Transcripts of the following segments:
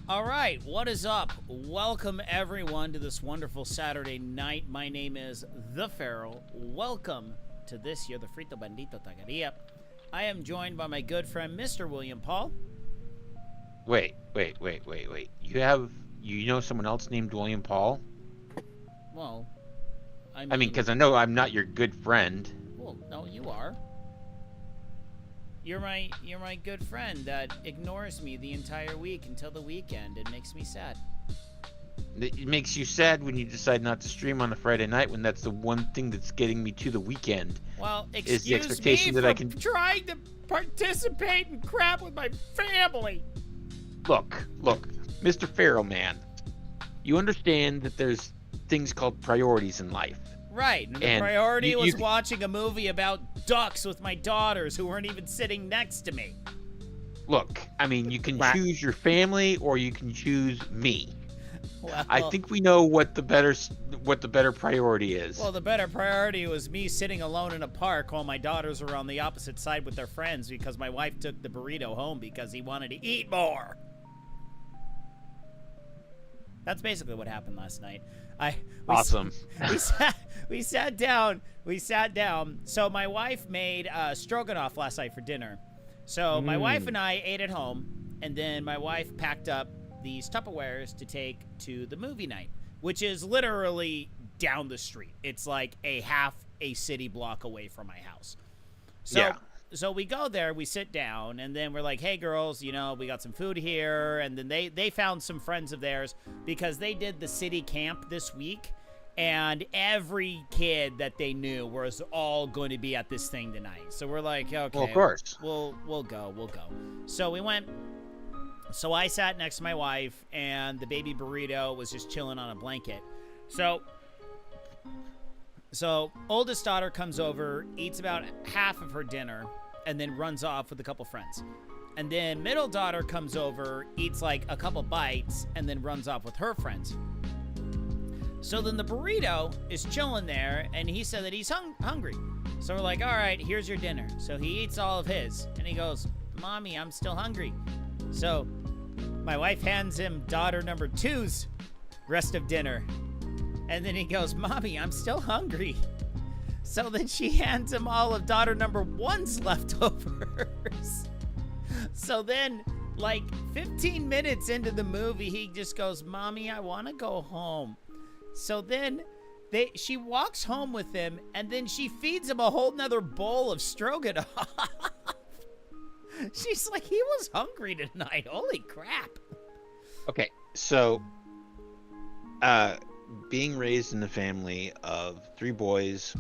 All right, what is up? Welcome everyone to this wonderful Saturday night. My name is The Feral. Welcome to this year, the Frito Bandito Taqueria. I am joined by my good friend, Mr. William Paul. Wait. You know someone else named William Paul? Well, I mean, because I know I'm not your good friend. Well, no, you are. You're my good friend that ignores me the entire week until the weekend. It makes me sad. It makes you sad when you decide not to stream on a Friday night when that's the one thing that's getting me to the weekend. Well, is the expectation me that for I can trying to participate in crap with my family. Look, Mr. Feral Man. You understand that there's things called priorities in life. Right, and the priority was watching a movie about ducks with my daughters who weren't even sitting next to me. Look, I mean, you can choose your family or you can choose me. Well, I think we know what the better priority is. Well, the better priority was me sitting alone in a park while my daughters were on the opposite side with their friends because my wife took the burrito home because he wanted to eat more. That's basically what happened last night. Awesome. We sat down. So my wife made stroganoff last night for dinner. So my wife and I ate at home, and then my wife packed up these Tupperwares to take to the movie night, which is literally down the street. It's like a half a city block away from my house. So we go there, we sit down, and then we're like, hey, girls, we got some food here. And then they found some friends of theirs because they did the city camp this week. And every kid that they knew was all going to be at this thing tonight. So we're like, okay, well, of course. We'll go. So we went. So I sat next to my wife, and the baby burrito was just chilling on a blanket. So oldest daughter comes over, eats about half of her dinner, and then runs off with a couple friends. And then middle daughter comes over, eats like a couple bites, and then runs off with her friends. So then the burrito is chilling there, and he said that he's hungry. So we're like, all right, here's your dinner. So he eats all of his, and he goes, Mommy, I'm still hungry. So my wife hands him daughter number 2's rest of dinner. And then he goes, Mommy, I'm still hungry. So then she hands him all of daughter number 1's leftovers. So then, like 15 minutes into the movie, he just goes, Mommy, I want to go home. So then she walks home with him, and then she feeds him a whole nother bowl of stroganoff. She's like, he was hungry tonight. Holy crap. Okay, so being raised in a family of 3 boys,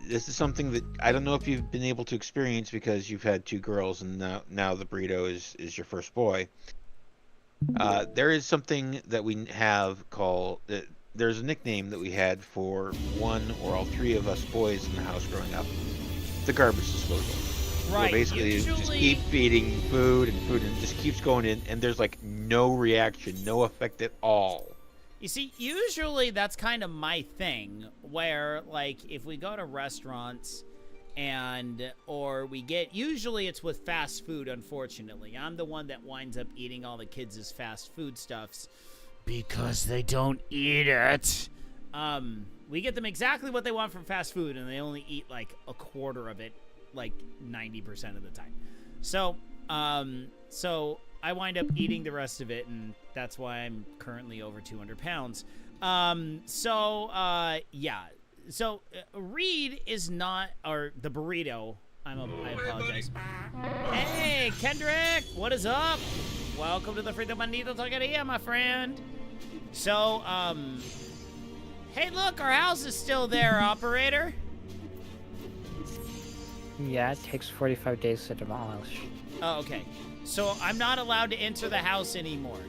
this is something that I don't know if you've been able to experience because you've had 2 girls and now the burrito is your first boy. There is something that we have called, there's a nickname that we had for one or all 3 of us boys in the house growing up, the garbage disposal. Right. Where basically you just keep feeding food and it just keeps going in, and there's like no reaction, no effect at all. You see, usually that's kind of my thing, where like if we go to restaurants usually it's with fast food, unfortunately. I'm the one that winds up eating all the kids' fast food stuffs because they don't eat it. We get them exactly what they want from fast food, and they only eat like a quarter of it, like 90% of the time. So I wind up eating the rest of it, and that's why I'm currently over 200 pounds. So Reed is not, or the burrito. I apologize. Hey, Kendrick, what is up? Welcome to the Frito Bandito Taqueria, my friend. So, hey, look, our house is still there, operator. Yeah, it takes 45 days to demolish. Oh, okay. So I'm not allowed to enter the house anymore.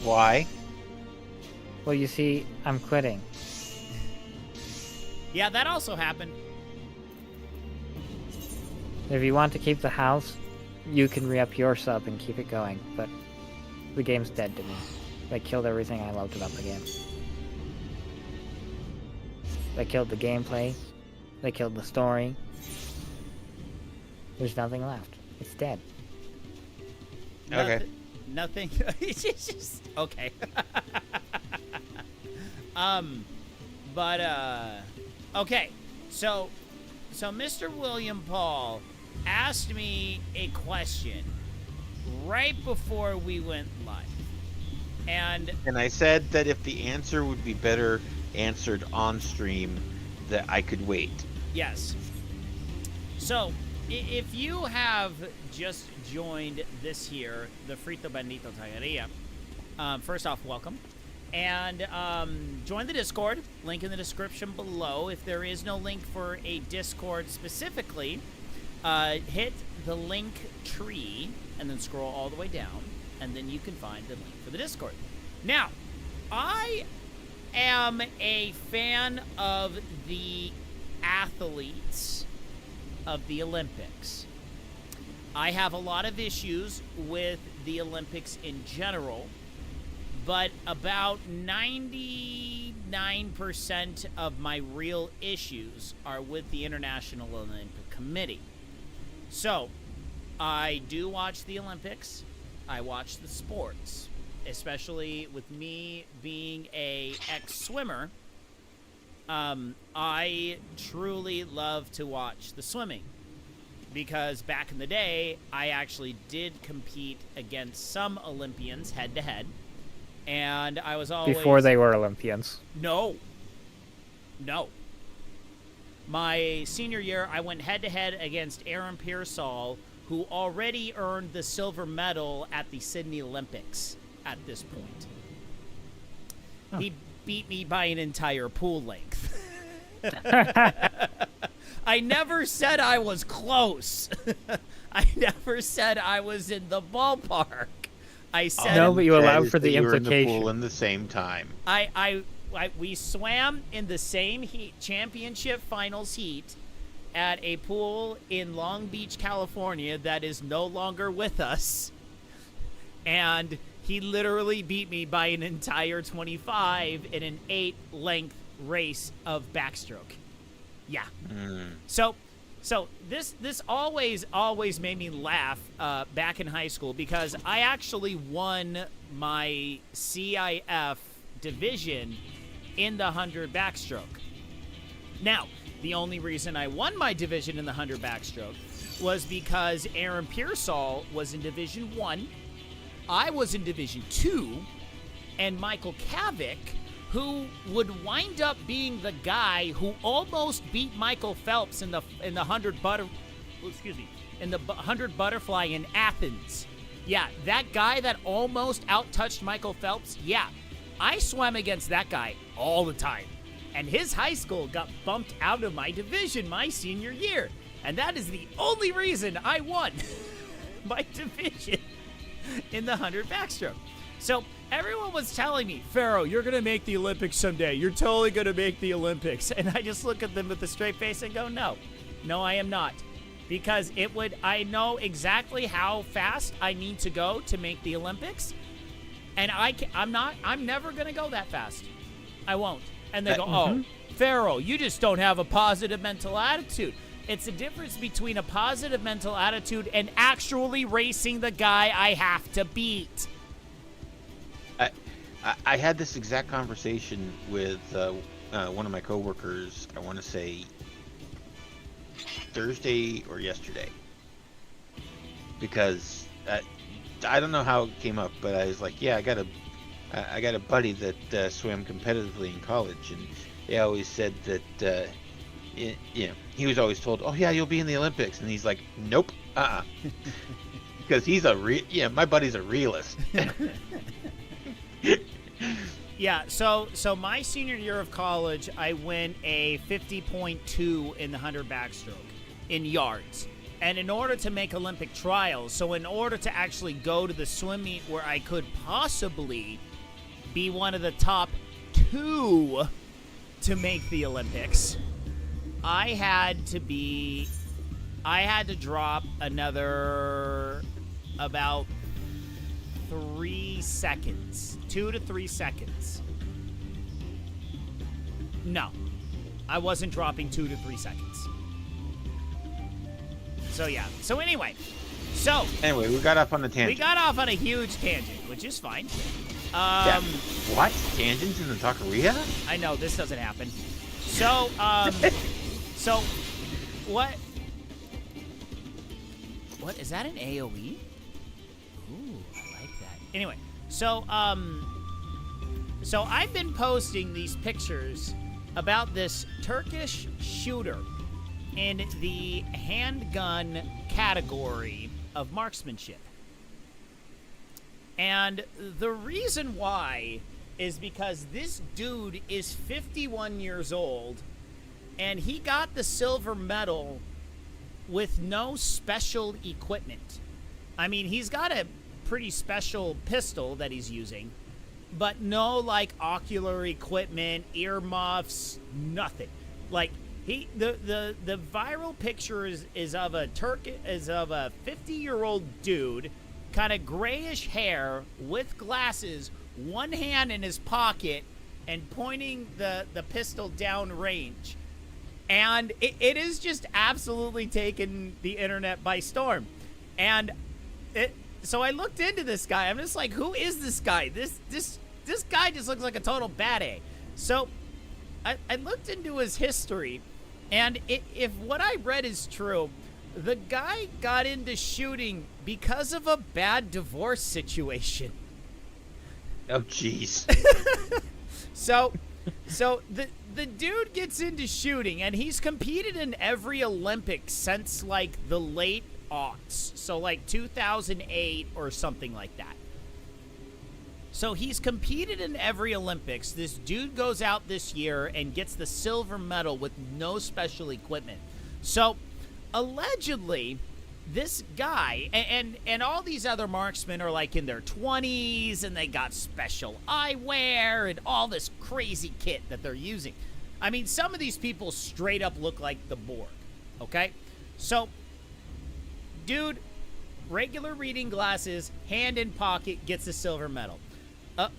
Why? Well, you see, I'm quitting. Yeah, that also happened. If you want to keep the house, you can re-up your sub and keep it going, but the game's dead to me. They killed everything I loved about the game. They killed the gameplay. They killed the story. There's nothing left. It's dead. Okay. Nothing. It's just okay. Okay. So Mr. William Paul asked me a question right before we went live. And I said that if the answer would be better answered on stream, that I could wait. yes. So, if you have just joined this here, the Frito Bandito Taqueria, first off, welcome. And join the Discord, link in the description below. If there is no link for a Discord specifically, hit the link tree and then scroll all the way down, and then you can find the link for the Discord. Now, I am a fan of the athletes of the Olympics. I have a lot of issues with the Olympics in general, but about 99% of my real issues are with the International Olympic Committee. So, I do watch the Olympics. I watch the sports, especially with me being a ex-swimmer. I truly love to watch the swimming because back in the day, I actually did compete against some Olympians head-to-head, and I was always... Before they were Olympians. No. My senior year, I went head-to-head against Aaron Pearsall, who already earned the silver medal at the Sydney Olympics at this point. Oh. He beat me by an entire pool length. I never said I was close. I never said I was in the ballpark. I said... No, but you That allowed is for that the you were in the implication. pool in the same time. We swam in the same heat, championship finals heat, at a pool in Long Beach, California that is no longer with us. And he literally beat me by an entire 25 in an 8-length race of backstroke. Yeah. So this always made me laugh back in high school because I actually won my CIF division in the 100 backstroke. Now, the only reason I won my division in the 100 backstroke was because Aaron Pearsall was in Division 1, I was in Division 2, and Michael Kavik, who would wind up being the guy who almost beat Michael Phelps in the 100 butterfly in Athens. Yeah, that guy that almost out-touched Michael Phelps, yeah, I swam against that guy all the time. And his high school got bumped out of my division my senior year. And that is the only reason I won my division in the 100 backstroke. So everyone was telling me, Pharaoh, you're going to make the Olympics someday. You're totally going to make the Olympics. And I just look at them with a straight face and go, no, I am not. Because I know exactly how fast I need to go to make the Olympics. And I'm never going to go that fast. I won't. And they go, oh, Pharaoh, you just don't have a positive mental attitude. It's the difference between a positive mental attitude and actually racing the guy I have to beat. I had this exact conversation with one of my coworkers, I want to say Thursday or yesterday. Because I don't know how it came up, but I was like, yeah, I got a buddy that swam competitively in college, and they always said that, he was always told, oh yeah, you'll be in the Olympics, and he's like, nope, because he's my buddy's a realist. Yeah, so my senior year of college, I went a 50.2 in the 100 backstroke in yards. And in order to make Olympic trials, so in order to actually go to the swim meet where I could possibly be one of the top 2 to make the Olympics, I had to drop another about 3 seconds, 2 to 3 seconds. No, I wasn't dropping 2 to 3 seconds. So yeah. So anyway, So Anyway, we got off on a tangent. we got off on a huge tangent, which is fine. Yeah. What? Tangents in the taqueria? I know this doesn't happen. So so what is that, an AoE? Ooh, I like that. Anyway, so I've been posting these pictures about this Turkish shooter in the handgun category of marksmanship. And the reason why is because this dude is 51 years old, and he got the silver medal with no special equipment. I mean, he's got a pretty special pistol that he's using, but no, like, ocular equipment, earmuffs, nothing. Like, the viral picture is of a 50-year-old dude, kind of grayish hair with glasses, one hand in his pocket, and pointing the pistol down range. And it is just absolutely taken the internet by storm. And so I looked into this guy. I'm just like, who is this guy? This guy just looks like a total bad A. So I looked into his history, and if what I read is true, the guy got into shooting because of a bad divorce situation. Oh, jeez. So the dude gets into shooting, and he's competed in every Olympics since, like, the late aughts. So, like, 2008 or something like that. So he's competed in every Olympics. This dude goes out this year and gets the silver medal with no special equipment. So, allegedly, this guy and all these other marksmen are, like, in their 20s, and they got special eyewear and all this crazy kit that they're using. I mean, some of these people straight up look like the Borg, okay? So, dude, regular reading glasses, hand in pocket, gets a silver medal.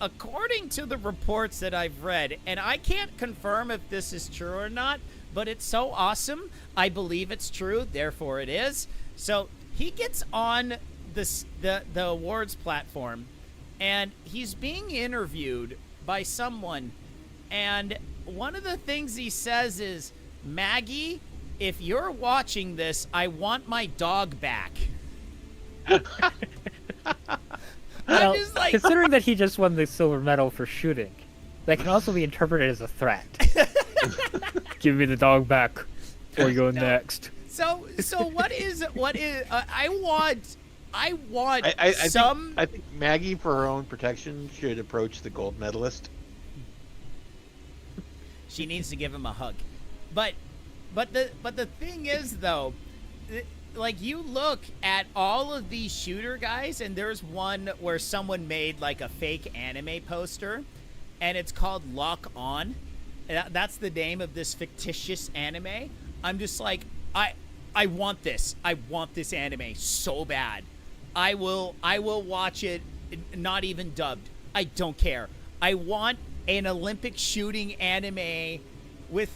According to the reports that I've read, and I can't confirm if this is true or not, but it's so awesome, I believe it's true, therefore it is. So he gets on the awards platform, and he's being interviewed by someone, and one of the things he says is, "Maggie, if you're watching this, I want my dog back." Well, I'm just like, considering that he just won the silver medal for shooting, that can also be interpreted as a threat. Give me the dog back, or you're next. So what is I want I think Maggie, for her own protection, should approach the gold medalist. She needs to give him a hug. But the thing is, though, like, you look at all of these shooter guys, and there's one where someone made, like, a fake anime poster, and it's called Lock On. That's the name of this fictitious anime. I'm just like, I want this. I want this anime so bad. I will watch it, not even dubbed. I don't care. I want an Olympic shooting anime with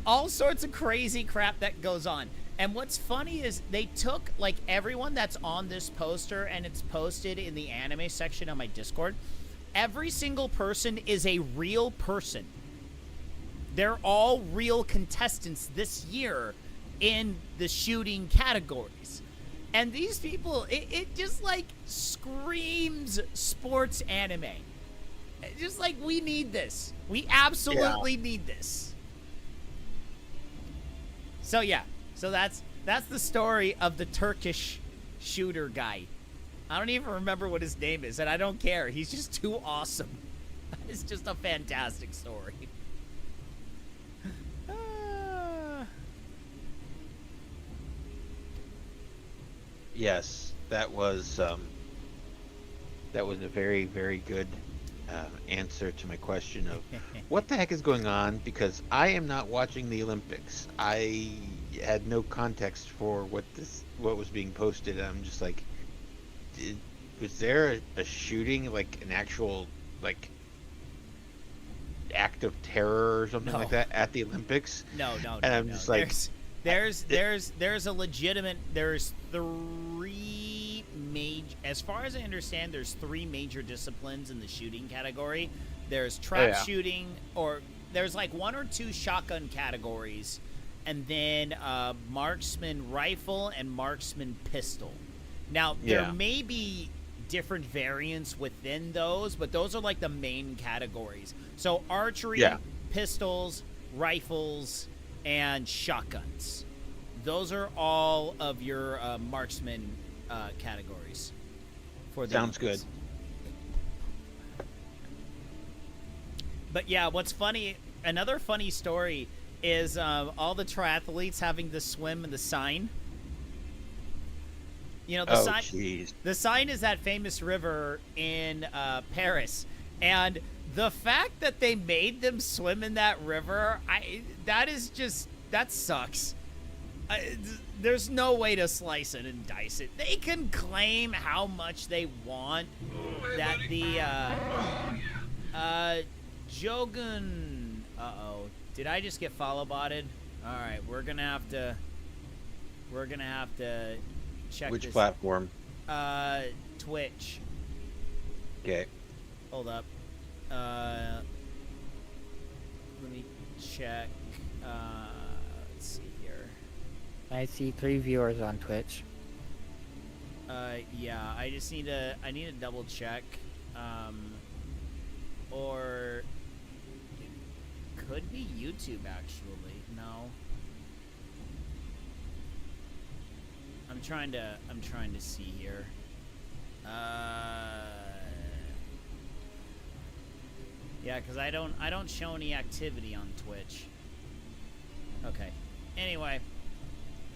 all sorts of crazy crap that goes on. And what's funny is they took, like, everyone that's on this poster, and it's posted in the anime section on my Discord. Every single person is a real person. They're all real contestants this year in the shooting categories. And these people, it just, like, screams sports anime. Just like, we need this. We absolutely need this. So, yeah. So that's the story of the Turkish shooter guy. I don't even remember what his name is, and I don't care. He's just too awesome. It's just a fantastic story. Yes, that was a very, very good answer to my question of what the heck is going on, because I am not watching the Olympics. I had no context for what was being posted. I'm just like, was there a shooting, like an actual, like, act of terror or something like that at the Olympics? No. And I'm just like, there's a legitimate, there's 3 as far as I understand, there's 3 major disciplines in the shooting category. There's trap shooting, or there's like 1 or 2 shotgun categories, and then marksman rifle and marksman pistol. Now, there may be different variants within those, but those are like the main categories. So archery, pistols, rifles, and shotguns. Those are all of your marksman categories. For the Sounds good. But yeah, what's funny, another funny story is all the triathletes having to swim in the Seine. You know, the Seine is that famous river in Paris, and the fact that they made them swim in that river, that sucks. There's no way to slice it and dice it. They can claim how much they want that the Jogun. Did I just get follow botted? All right, we're gonna have to check. Which this. platform? Twitch. Okay. Hold up. Let me check. Let's see here. I see 3 viewers on Twitch. Yeah, I need to double check. Or it could be YouTube actually. No. I'm trying to see here. Yeah, because I don't show any activity on Twitch. Okay. Anyway,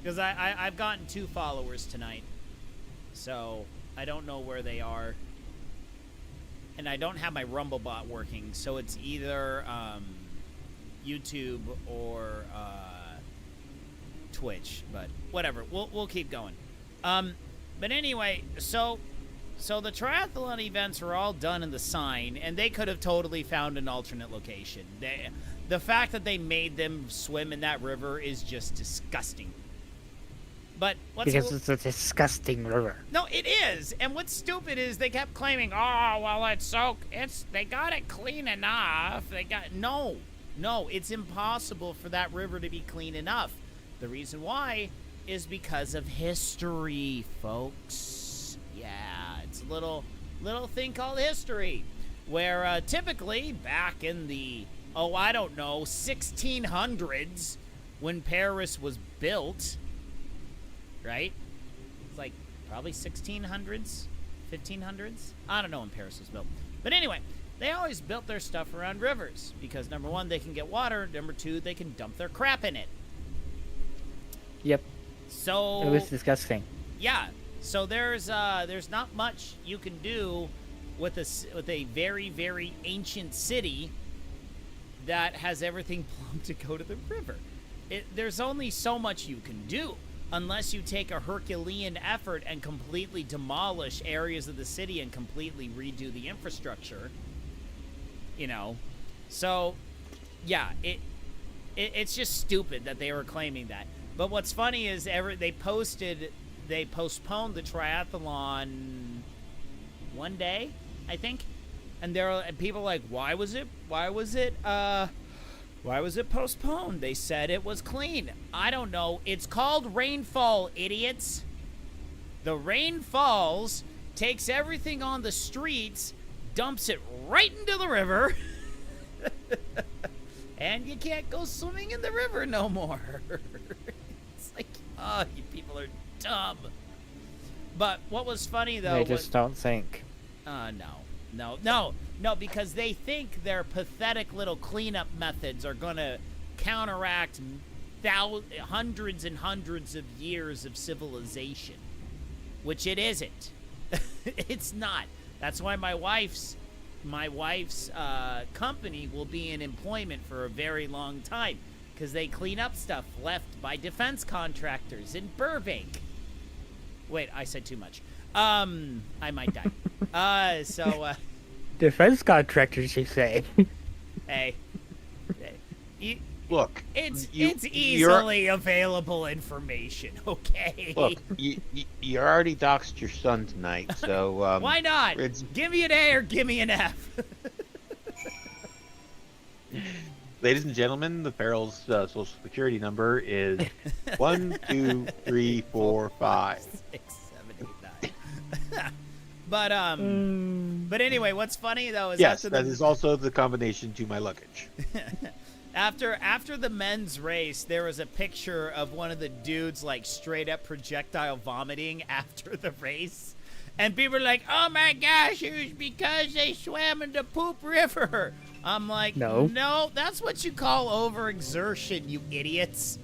because I've gotten 2 followers tonight, so I don't know where they are, and I don't have my Rumble bot working, so it's either YouTube or Twitch, but whatever. We'll keep going. But anyway, so the triathlon events are all done in the Seine, and they could have totally found an alternate location. The fact that they made them swim in that river is just disgusting. But because it's a disgusting river. No, it is. And what's stupid is they kept claiming, they got it clean enough. No, it's impossible for that river to be clean enough. The reason why is because of history, folks. Yeah, it's a little thing called history, where typically back in the 1600s, when Paris was built, right? It's like probably 1600s, 1500s. I don't know when Paris was built, but anyway, they always built their stuff around rivers because number 1, they can get water. Number 2, they can dump their crap in it. Yep. So it was disgusting. Yeah. So there's not much you can do with a very, very ancient city that has everything plumbed to go to the river. There's only so much you can do unless you take a Herculean effort and completely demolish areas of the city and completely redo the infrastructure. You know, so yeah, it's just stupid that they were claiming that. But what's funny is they postponed the triathlon one day, I think, and people are like, why was it postponed? They said it was clean. I don't know. It's called rainfall, idiots. The rain falls, takes everything on the streets, dumps it right into the river, and you can't go swimming in the river no more. It's like, you people are dumb. But what was funny, though... They just don't think. No, because they think their pathetic little cleanup methods are going to counteract hundreds and hundreds of years of civilization, which it isn't. It's not. That's why my wife's company will be in employment for a very long time, because they clean up stuff left by defense contractors in Burbank. Wait, I said too much. I might die. Defense contractors, you say? Hey, Look, It's you're- easily available information. Okay. Look, you already doxed your son tonight, so Why not? it's- Give me an A or give me an F. Ladies and gentlemen, the Feral's social security number is 1, 2, 3, 4, 5. 6, 7, 8, 9. But anyway, what's funny though is Yes, after that is also the combination to my luggage. after the men's race, there was a picture of one of the dudes like straight up projectile vomiting after the race. And people are like, "Oh my gosh, it was because they swam in the poop river." I'm like, no, that's what you call overexertion, you idiots.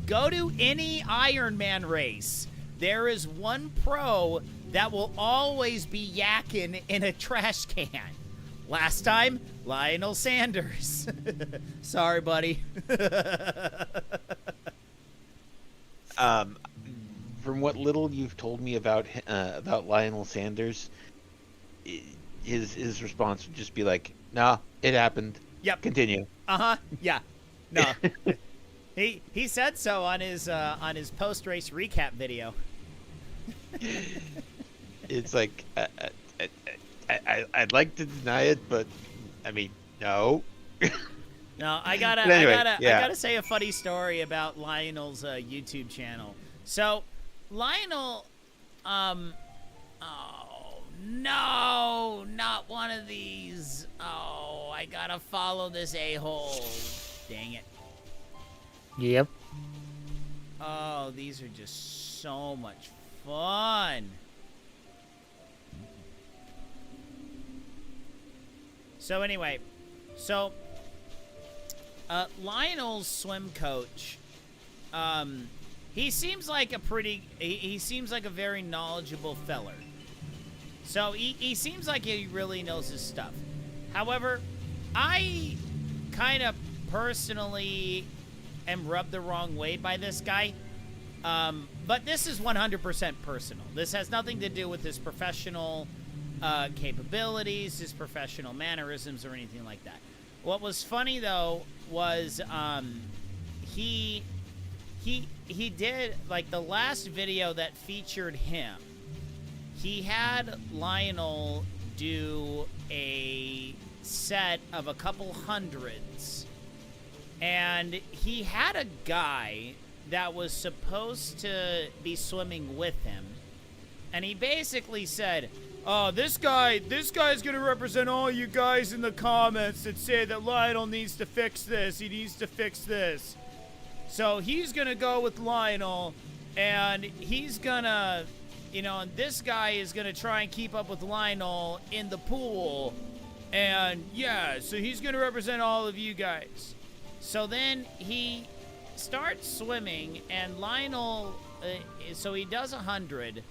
Go to any Ironman race. There is one pro that will always be yakking in a trash can. Last time, Lionel Sanders. Sorry, buddy. From what little you've told me about Lionel Sanders, his response would just be like, "Nah, it happened. Yep. Continue." Yeah. No. He said so on his post race recap video. It's like I'd like to deny it, but I mean, no. No, I gotta say a funny story about Lionel's YouTube channel. So, Lionel, oh no, not one of these. Oh, I gotta follow this a-hole. Dang it. Yep. Oh, these are just so much fun. So anyway, Lionel's swim coach, he seems like a very knowledgeable feller. So he seems like he really knows his stuff. However, I kind of personally am rubbed the wrong way by this guy. But this is 100% personal. This has nothing to do with his professional capabilities, his professional mannerisms, or anything like that. What was funny though was he did, like, the last video that featured him. He had Lionel do a set of a couple hundreds, and he had a guy that was supposed to be swimming with him, and he basically said, "Oh, this guy's gonna represent all you guys in the comments that say that Lionel needs to fix this. He needs to fix this." So he's gonna go with Lionel, and he's gonna, and this guy is gonna try and keep up with Lionel in the pool, and yeah, so he's gonna represent all of you guys. So then he starts swimming, and Lionel, so he does 100.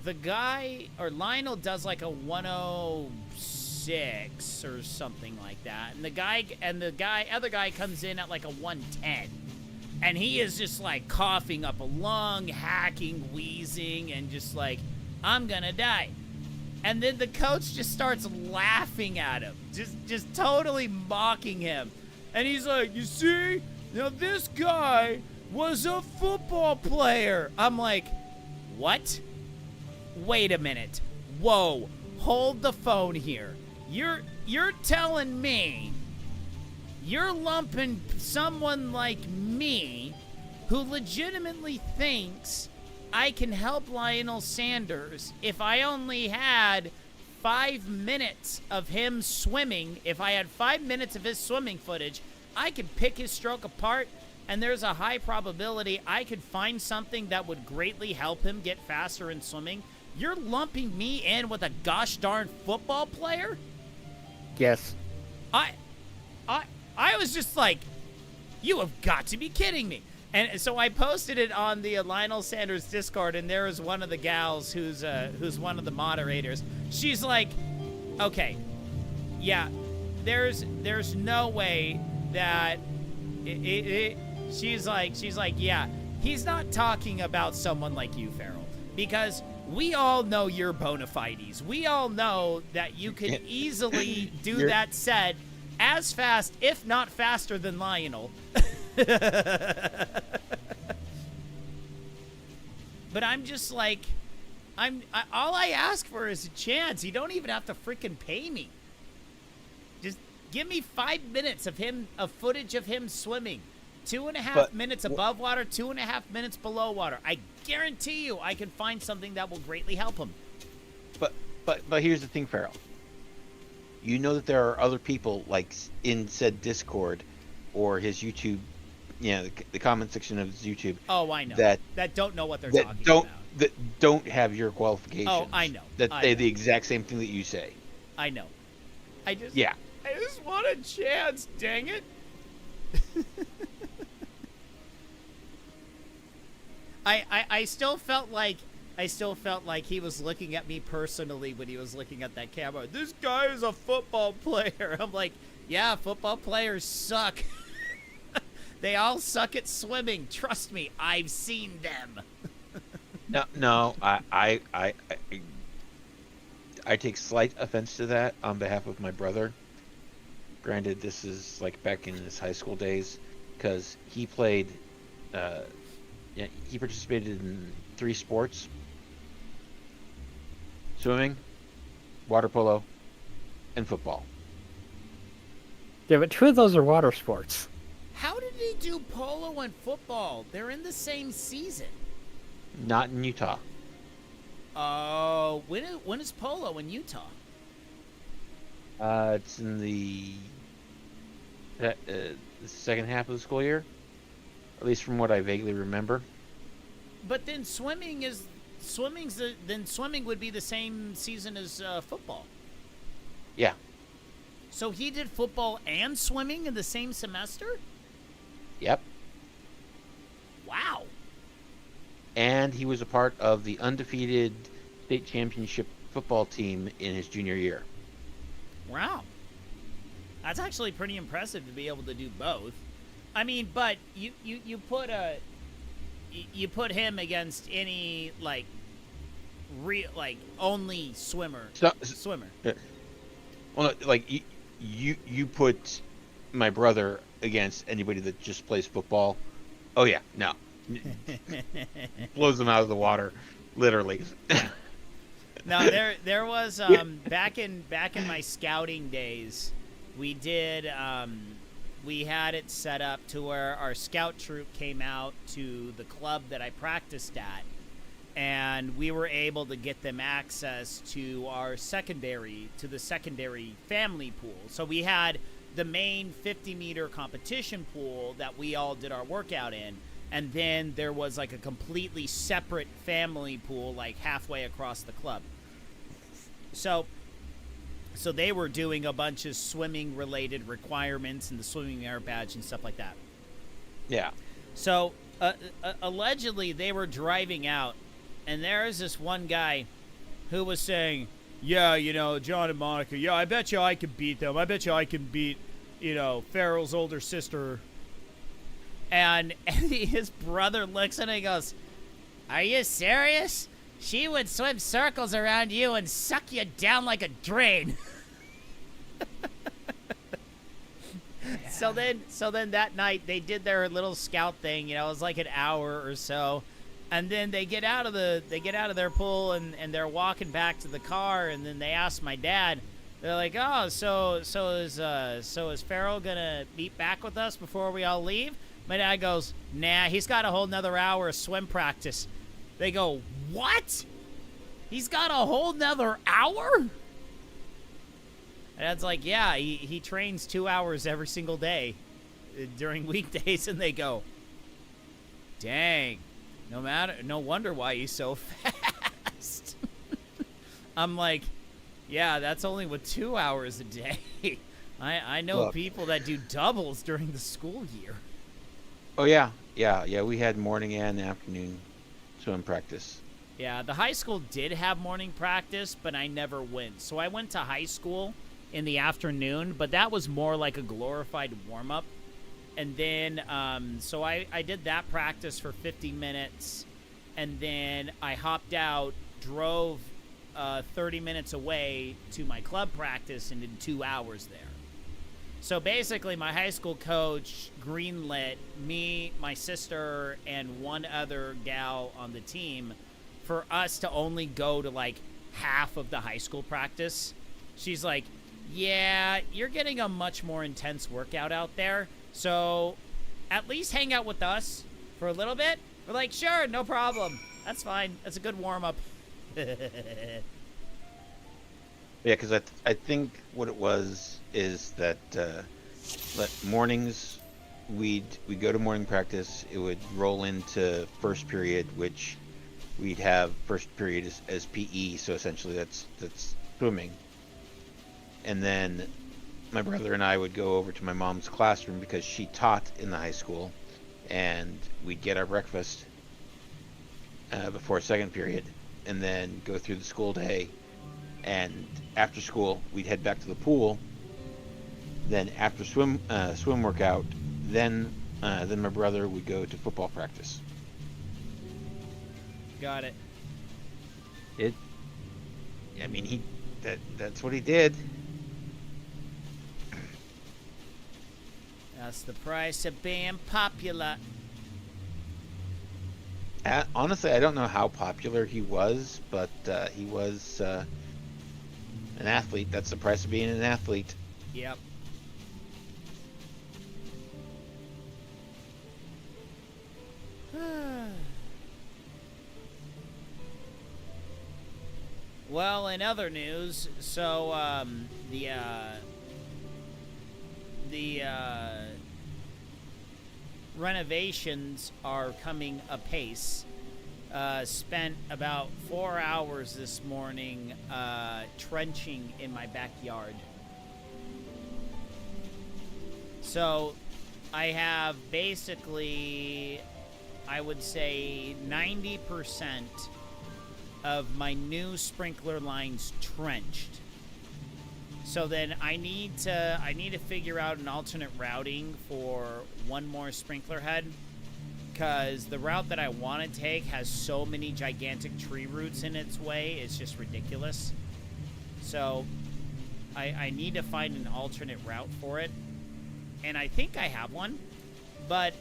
The guy, or Lionel, does like a 106 or something like that, and the other guy comes in at like a 110, and he is just like coughing up a lung, hacking, wheezing, and just like, "I'm gonna die." And then the coach just starts laughing at him, just totally mocking him, and he's like, "You see, now this guy was a football player." I'm like, what? Wait a minute. Whoa. Hold the phone here. You're telling me you're lumping someone like me, who legitimately thinks I can help Lionel Sanders if I only had 5 minutes of him swimming. If I had 5 minutes of his swimming footage, I could pick his stroke apart, and there's a high probability I could find something that would greatly help him get faster in swimming. You're lumping me in with a gosh darn football player? Yes. I was just like, you have got to be kidding me. And so I posted it on the Lionel Sanders Discord, and there is one of the gals who's one of the moderators. She's like, okay, yeah, there's no way that she's like, yeah, he's not talking about someone like you, Farrell, because we all know your bona fides. We all know that you could easily do that set as fast, if not faster than Lionel. But I'm just like, all I ask for is a chance. You don't even have to freaking pay me. Just give me 5 minutes of footage of him swimming. 2.5 minutes above water, 2.5 minutes below water. I guarantee you I can find something that will greatly help him. But here's the thing, Farrell. You know that there are other people, like in said Discord or his YouTube, the comment section of his YouTube. Oh, I know. That don't know what they're talking about. That don't have your qualifications. Oh, I know. That say the exact same thing that you say. I know. I just want a chance, dang it. I still felt like he was looking at me personally when he was looking at that camera. This guy is a football player. I'm like, yeah, football players suck. They all suck at swimming. Trust me, I've seen them. No, I take slight offense to that on behalf of my brother. Granted, this is like back in his high school days, because he played, he participated in 3 sports: swimming, water polo, and football. Yeah, but 2 of those are water sports. How did he do polo and football? They're in the same season. Not in Utah. Oh, when is polo in Utah? It's in the second half of the school year, at least from what I vaguely remember. But then swimming would be the same season as football. Yeah. So he did football and swimming in the same semester? Yep. Wow. And he was a part of the undefeated state championship football team in his junior year. Wow. That's actually pretty impressive to be able to do both. I mean, but you put him against any only swimmer. Well, like you put my brother against anybody that just plays football. Oh yeah, no. Blows them out of the water, literally. No, there was back in my scouting days, we had it set up to where our scout troop came out to the club that I practiced at, and we were able to get them access to the secondary family pool. So we had the main 50-meter competition pool that we all did our workout in. And then there was like a completely separate family pool like halfway across the club. So they were doing a bunch of swimming related requirements and the swimming merit badge and stuff like that. Yeah. So allegedly they were driving out, and there is this one guy who was saying, yeah, John and Monica, yeah, I bet you I can beat them. I bet you I can beat, Farrell's older sister. And his brother looks at him and goes, are you serious? She would swim circles around you and suck you down like a drain. Yeah. So then that night they did their little scout thing. It was like an hour or so. And then they get out of their pool and they're walking back to the car, and then they ask my dad, they're like, oh, so is Farrell gonna meet back with us before we all leave? My dad goes, nah, he's got a whole nother hour of swim practice. They go, what? He's got a whole nother hour? And Dad's like, yeah, he trains 2 hours every single day during weekdays. And they go, dang, no wonder why he's so fast. I'm like, yeah, that's only with 2 hours a day. I know people that do doubles during the school year. Oh, yeah. We had morning and afternoon swim practice. Yeah, the high school did have morning practice, but I never went. So I went to high school in the afternoon, but that was more like a glorified warm-up. And then, so I did that practice for 50 minutes, and then I hopped out, drove 30 minutes away to my club practice, and did 2 hours there. So basically, my high school coach greenlit me, my sister, and one other gal on the team for us to only go to like half of the high school practice. She's like, yeah, you're getting a much more intense workout out there, so at least hang out with us for a little bit. We're like, sure, no problem. That's fine. That's a good warm-up. Yeah, because I think what it was is that mornings we'd go to morning practice. It would roll into first period, which we'd have first period as PE. So essentially, that's swimming. And then my brother and I would go over to my mom's classroom because she taught in the high school, and we'd get our breakfast before second period, and then go through the school day. And after school, we'd head back to the pool. Then after swim workout, then my brother would go to football practice. Got it. I mean, that's what he did. That's the price of being popular. Honestly, I don't know how popular he was, but he was an athlete. That's the price of being an athlete. Yep. Well, in other news, so the renovations are coming apace. Spent about 4 hours this morning trenching in my backyard. So I have basically, I would say 90% of my new sprinkler lines trenched. So then I need to figure out an alternate routing for one more sprinkler head, because the route that I want to take has so many gigantic tree roots in its way, it's just ridiculous. So I need to find an alternate route for it, and I think I have one, but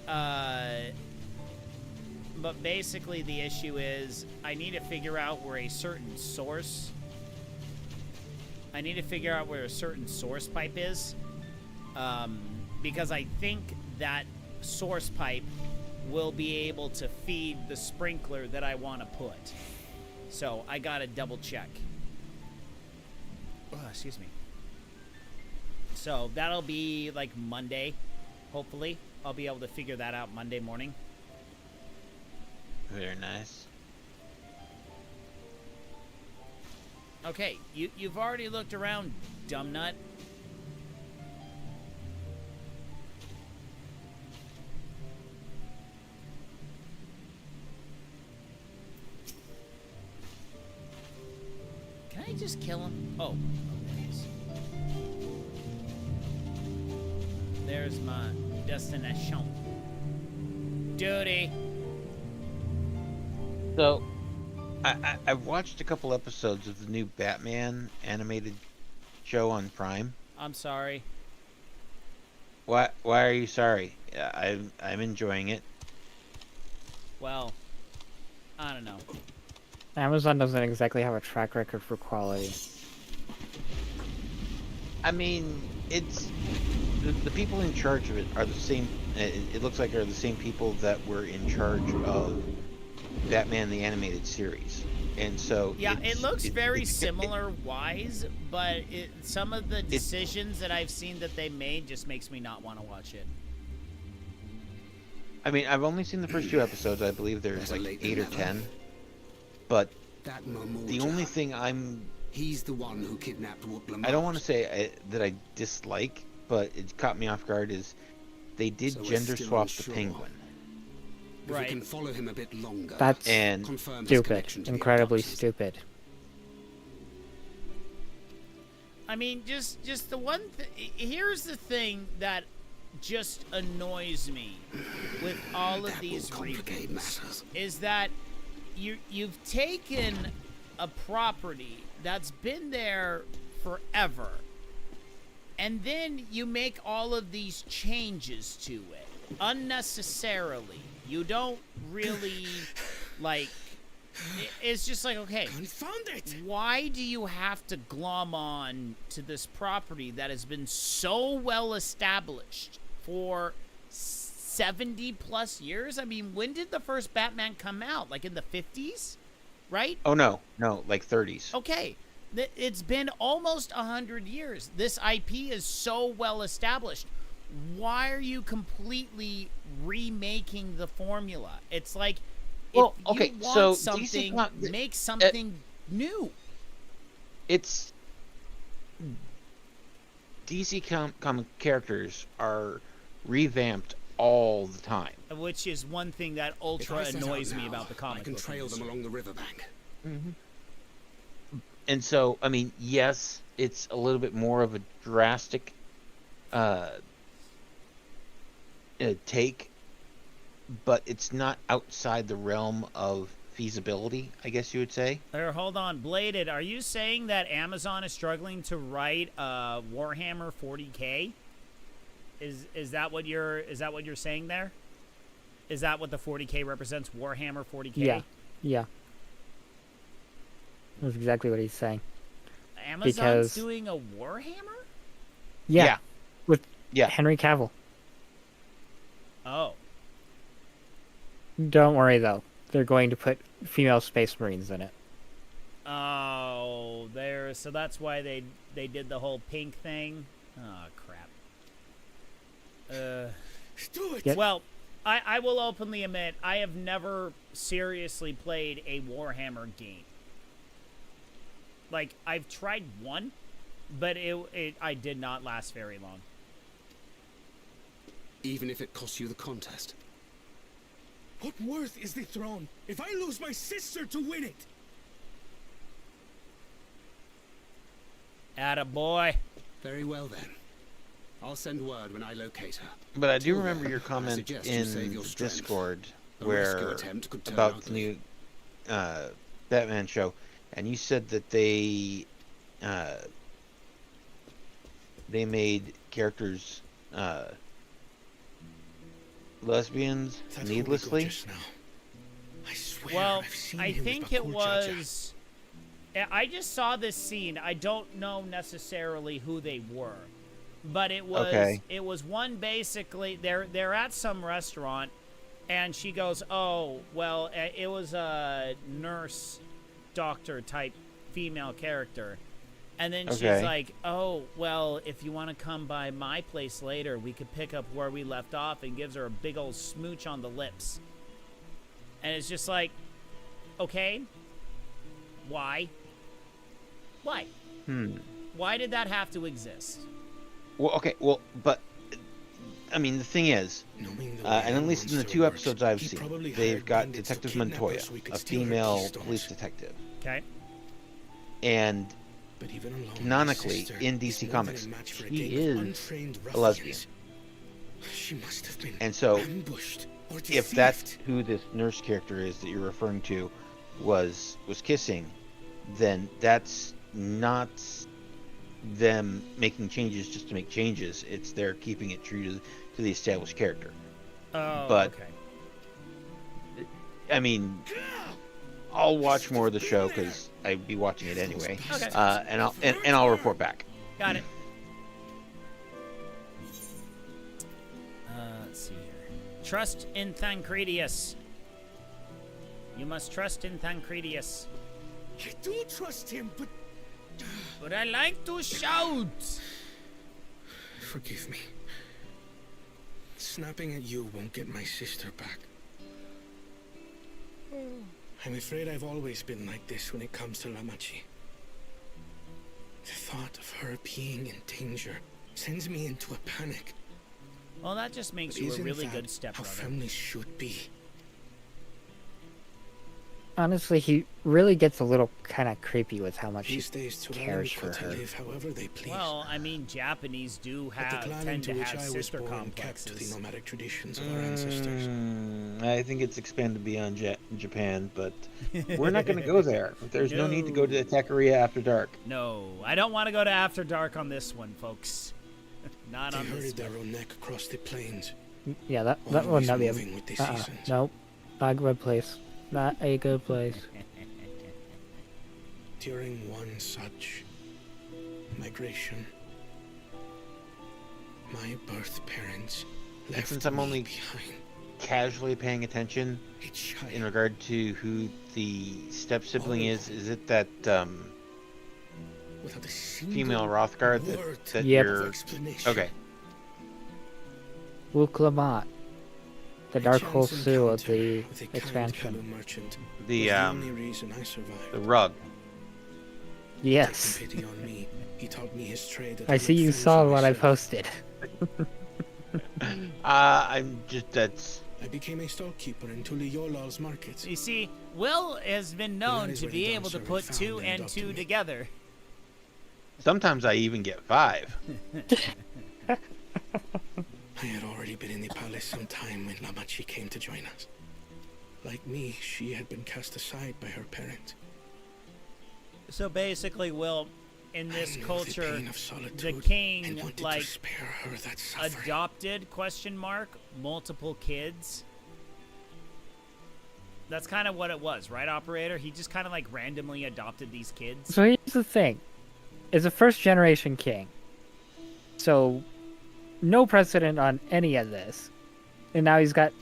basically the issue is I need to figure out where a certain source pipe is, because I think that source pipe will be able to feed the sprinkler that I want to put. So I gotta double check. Oh, excuse me. So that'll be like Monday, hopefully. I'll be able to figure that out Monday morning. Very nice. Okay, you've already looked around, dumb nut. Can I just kill him? Oh, thanks. There's my destination. Duty. So, I've watched a couple episodes of the new Batman animated show on Prime. I'm sorry. Why are you sorry? I'm enjoying it. Well, I don't know. Amazon doesn't exactly have a track record for quality. I mean, it's the people in charge of it are the same. It looks like are the same people that were in charge of Batman the Animated Series, and so yeah, it looks very similar wise, but some of the decisions that I've seen that they made just makes me not want to watch it. I mean, I've only seen the first 2 episodes. I believe there's like 8 or 10, but the only thing he's the one who kidnapped Woodland. I don't want to say that I dislike, but it caught me off guard is they did gender swap the Penguin. If we can follow him a bit longer, That's and stupid. Incredibly stupid. I mean, just the one here's the thing that just annoys me with all of these reboots is that you've taken a property that's been there forever And then you make all of these changes to it unnecessarily. You don't really, like, it's just like, okay, Confound it! why do you have to glom on to this property that has been so well established for 70 plus years? I mean, when did the first Batman come out? Like in the 50s, right? Oh no, like 30s. Okay. It's been almost 100 years. This IP is so well established. Why are you completely remaking the formula? It's like, Well, if okay, you want so something, DC make something new. It's DC comic characters are revamped all the time. Which is one thing that If ultra I set out annoys me now, about the comic I can book trail them industry. along the riverbank. And so, I mean, yes, it's a little bit more of a drastic take, but it's not outside the realm of feasibility, I guess you would say. Here, hold on, Bladed. Are you saying that Amazon is struggling to write Warhammer 40K? Is that what you're saying there? Is that what the 40K represents? Warhammer 40K? Yeah. That's exactly what he's saying. Amazon's Because- doing a Warhammer? Yeah. With Yeah. Henry Cavill. Oh. Don't worry though. They're going to put female Space Marines in it. Oh, so that's why they did the whole pink thing. Oh crap. Do it! Yep. Well, I will openly admit I have never seriously played a Warhammer game. Like, I've tried one, but I did not last very long. Even if it costs you the contest. What worth is the throne if I lose my sister to win it? Attaboy. Very well then. I'll send word when I locate her. But I do Till remember then, your I comment suggest you in save your strength. Discord A rescue where attempt could turn about the ugly. new Batman show, and you said that they made characters lesbians That needlessly. holy just now. I swear Well, I've seen I him with think it Bakur Jaja. was... I just saw this scene. I don't know necessarily who they were. But it was Okay. it was one basically they're at some restaurant and she goes, "Oh, well, it was a nurse doctor type female character." And then she's Okay. like, "Oh, well, if you want to come by my place later, we could pick up where we left off," and gives her a big old smooch on the lips. And it's just like, "Okay. Why? Why? Why did that have to exist?" Well, okay, well, but I mean, the thing is, Knowing the way and at our least in the monster 2 works, episodes I've he seen, probably they've hired got bandits to Detective kidnap Montoya, us so we could a steal her female keystone. police detective, Okay. and But even alone, my canonically, sister in is DC more Comics, than a match for a she gang of is untrained a lesbian. ruffians. She must have been And so, ambushed or if that's deceived. who this nurse character is that you're referring to was kissing, then that's not them making changes just to make changes. It's they're keeping it true to the established character. Oh, But- okay. I mean, I'll watch more of the show because I'd be watching it anyway. Okay. And I'll report back. Got it. Let's see here. Trust in Thancredius. You must trust in Thancredius. I do trust him, but But I like to shout. forgive me. Snapping at you won't get my sister back. I'm afraid I've always been like this when it comes to Lamachi. The thought of her being in danger sends me into a panic. Well, that just makes But you a isn't really that good how stepbrother. families should be? Honestly, he really gets a little kind of creepy with how much he These days, to cares for to her. live however they please. Well, I mean, Japanese do but the have clan tend into to which have I was sister born kept to the complexes. nomadic traditions of our ancestors. I think it's expanded beyond Japan, but we're not going to go there. There's no need to go to Taqueria after dark. No, I don't want to go to After Dark on this one, folks. Not They on this herded their one. own neck across the plains. Yeah, that would Always not be a... moving with the seasons. Nope. Not a good place. Not a good place. During one such migration, my birth parents left since I'm me only behind. Casually paying attention A child. in regard to who the step sibling is it that Without a single female Rothguard word that Yep. of you're... explanation. Okay. Wuklamat. The A Dark chance Hole Sue of encounter the with a kind expansion. Kalu merchant The was the only reason I the survived. rug. Yes. Taking pity on me, he taught me his trade. That I see you saw what I posted. I'm just... that's... I became a storekeeper in Tuliyolal's markets. You see, Will has been known is to where be the able to Dawntrail put found 2 and and adopted 2 me. together. Sometimes I even get 5. I had already been in the palace some time when Lamachi came to join us. Like me, she had been cast aside by her parents. So basically, Will, in this I knew culture, the pain of the solitude and king, wanted like, to spare her that suffering. adopted, multiple kids. That's kind of what it was, right, operator? He just kind of like randomly adopted these kids. So here's the thing. Is a first generation king. So no precedent on any of this. And now he's got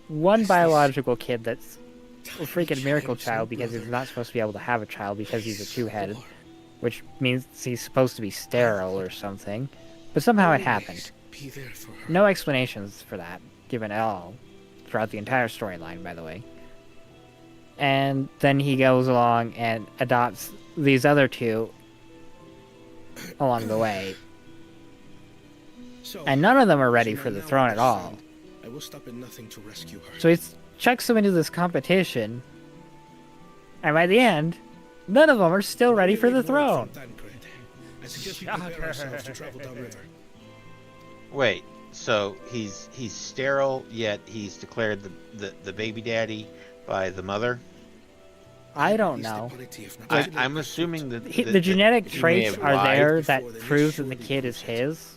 one Is this biological kid that's a freaking miracle child's child because he's brother? not supposed to be able to have a child because he's a two-headed, Swore which means he's supposed to be sterile or something. But somehow it always happened. Be there for her. No explanations for that, given at all, throughout the entire storyline, by the way. And then he goes along and adopts these other two along the way. So, And none of them are ready so for I the now throne at all. understand. I will stop at nothing to rescue her. So he chucks them into this competition, and by the end, none of them are still ready for the throne. I suggest we prepare ourselves to travel downriver. Wait, so he's sterile, yet he's declared the baby daddy by the mother? I don't Least know. ability, if not I, absolute I'm assuming that... The genetic he may traits have are lied. there before that then, prove that the surely kid is proves it. his.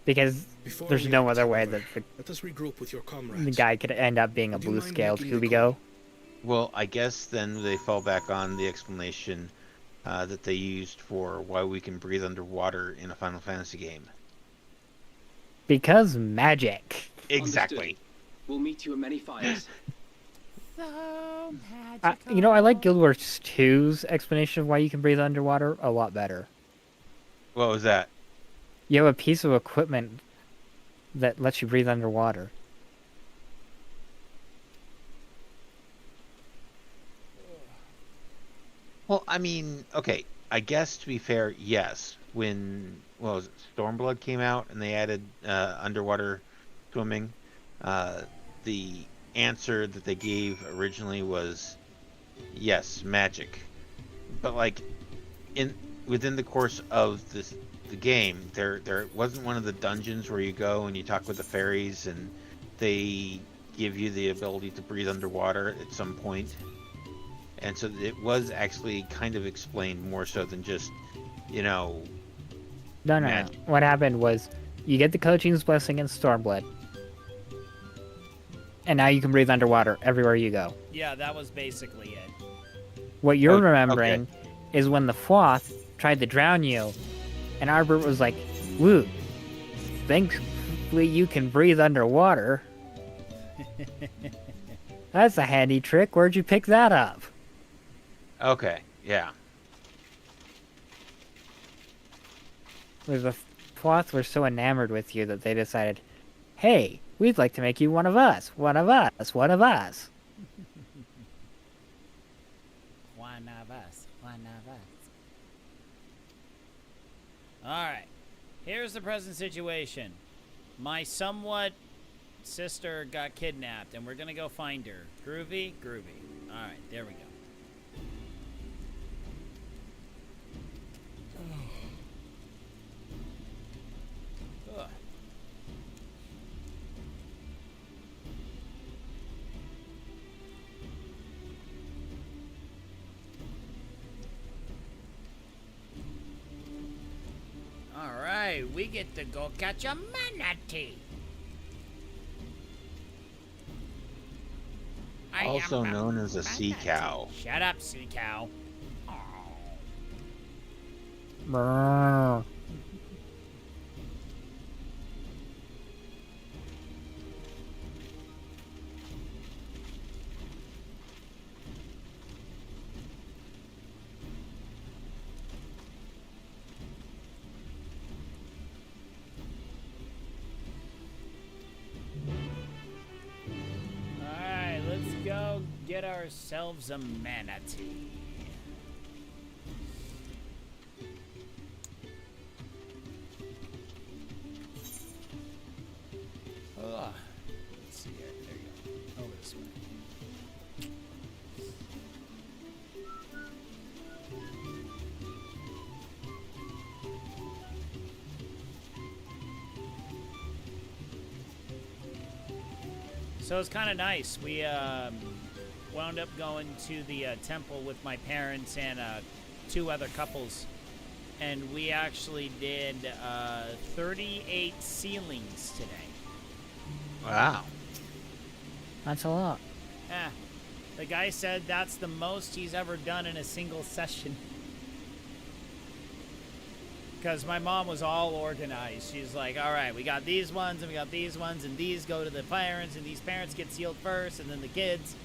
Because Before there's we no head other way together, that let us regroup with your comrades. the guy could end up being a Would you mind blue-scaled making the Scooby-Go. Well, I guess then they fall back on the explanation that they used for why we can breathe underwater in a Final Fantasy game. Because magic. Exactly. Understood. We'll meet you in many fires. So You know, I like Guild Wars 2's explanation of why you can breathe underwater a lot better. What was that? You have a piece of equipment that lets you breathe underwater. Well, I mean, okay, I guess to be fair, yes. When, what was it, Stormblood came out and they added underwater swimming, the answer that they gave originally was yes, magic. But like within the course of the game, there wasn't one of the dungeons where you go and you talk with the fairies and they give you the ability to breathe underwater at some point. And so it was actually kind of explained more so than just, you know... No. Magic. What happened was, you get the coaching's blessing in Stormblood, and now you can breathe underwater everywhere you go. Yeah, that was basically it. What you're Oh, remembering is when the Fwoth tried to drown you, and Arbor was like, "Woo, thankfully you can breathe underwater." That's a handy trick. Where'd you pick that up? Okay, yeah. The Fwoth were so enamored with you that they decided, "Hey, we'd like to make you one of us. One of us. One of us." One of us. One of us. Alright. Here's the present situation. My somewhat sister got kidnapped, and we're gonna go find her. Groovy? Groovy. Alright, there we go. Ugh. Hey, we get to go catch a manatee. I am Also known as a sea manatee. cow. Shut up, sea cow. Brrr. Alright, let's go get ourselves a manatee. Let's see here. There you go. Over this way. So it's kind of nice. We wound up going to the temple with my parents and 2 other couples, and we actually did 38 ceilings today. Wow. That's a lot. Yeah, the guy said that's the most he's ever done in a single session. Because my mom was all organized. She's like, all right, we got these ones, and we got these ones, and these go to the parents, and these parents get sealed first, and then the kids.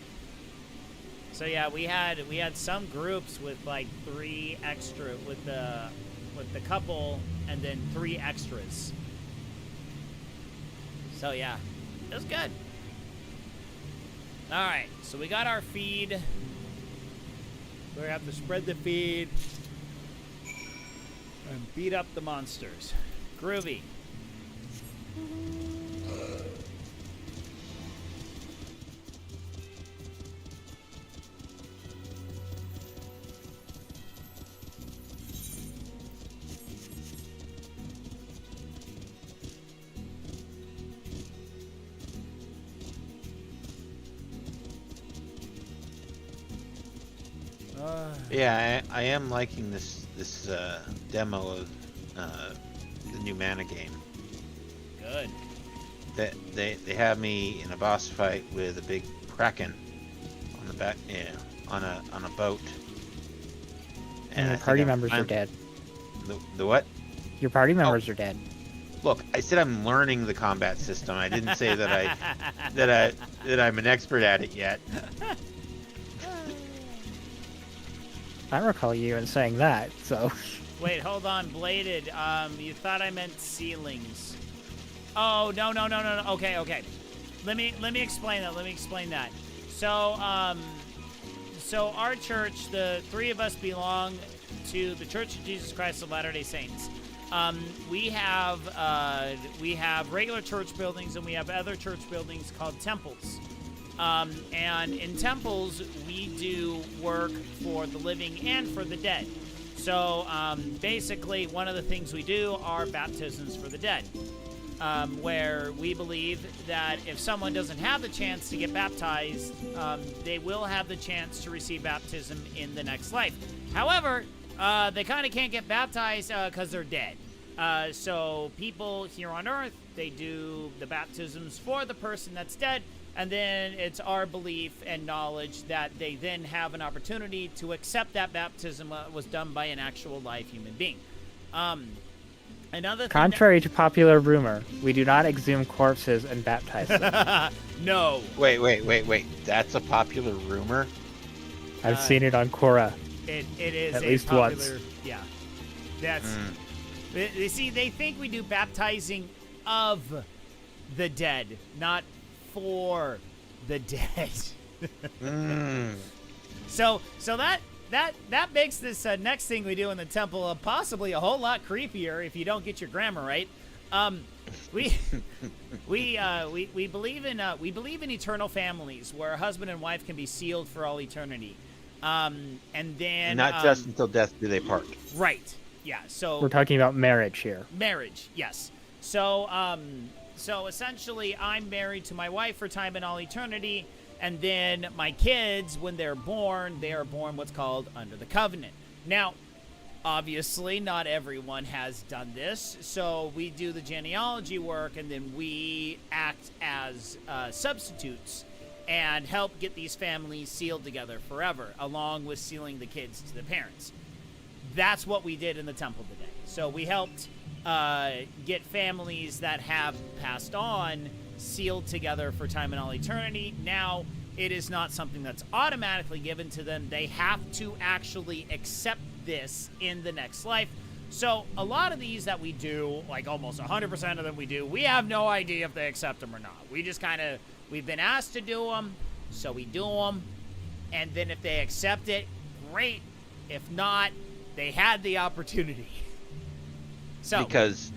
So yeah, we had some groups with like 3 extra with the couple, and then 3 extras. So yeah, it was good. All right, so we got our feed. We have to spread the feed and beat up the monsters. Groovy. Yeah, I am liking this demo of the new mana game. Good. That they have me in a boss fight with a big kraken on the back, on a boat. And I your think party members are I'm- dead. The what? Your party members are dead. Look, I said I'm learning the combat system. I didn't say that I'm an expert at it yet. I recall you in saying that, so. Wait, hold on, Bladed. You thought I meant ceilings. Oh, no. Okay. Let me explain that. So, so our church, the 3 of us belong to the Church of Jesus Christ of Latter-day Saints. We have regular church buildings, and we have other church buildings called temples. And in temples, we do work for the living and for the dead. So basically, one of the things we do are baptisms for the dead, where we believe that if someone doesn't have the chance to get baptized, they will have the chance to receive baptism in the next life. However, they kind of can't get baptized because they're dead. So people here on Earth, they do the baptisms for the person that's dead, and then it's our belief and knowledge that they then have an opportunity to accept that baptism was done by an actual live human being. Another thing Contrary to popular rumor, we do not exhume corpses and baptize them. no. Wait. That's a popular rumor? I've seen it on Quora. It is At a least popular, once. Yeah. That's you see, they think we do baptizing of the dead, not for the dead. So that makes this next thing we do in the temple possibly a whole lot creepier if you don't get your grammar right. We believe in eternal families where a husband and wife can be sealed for all eternity. And then Not just until death do they part. right. Yeah. So We're talking about marriage here. marriage, yes. So so essentially I'm married to my wife for time and all eternity, and then my kids, when they're born, they are born what's called under the covenant. Now, Obviously, not everyone has done this, so we do the genealogy work, and then we act as substitutes and help get these families sealed together forever, along with sealing the kids to the parents. That's what we did in the temple today. So we helped get families that have passed on sealed together for time and all eternity. Now, it is not something that's automatically given to them. They have to actually accept this in the next life. So a lot of these that we do, like almost 100% of them we have no idea if they accept them or not. We just we've been asked to do them, so we do them. And then if they accept it, great. If not, they had the opportunity. So because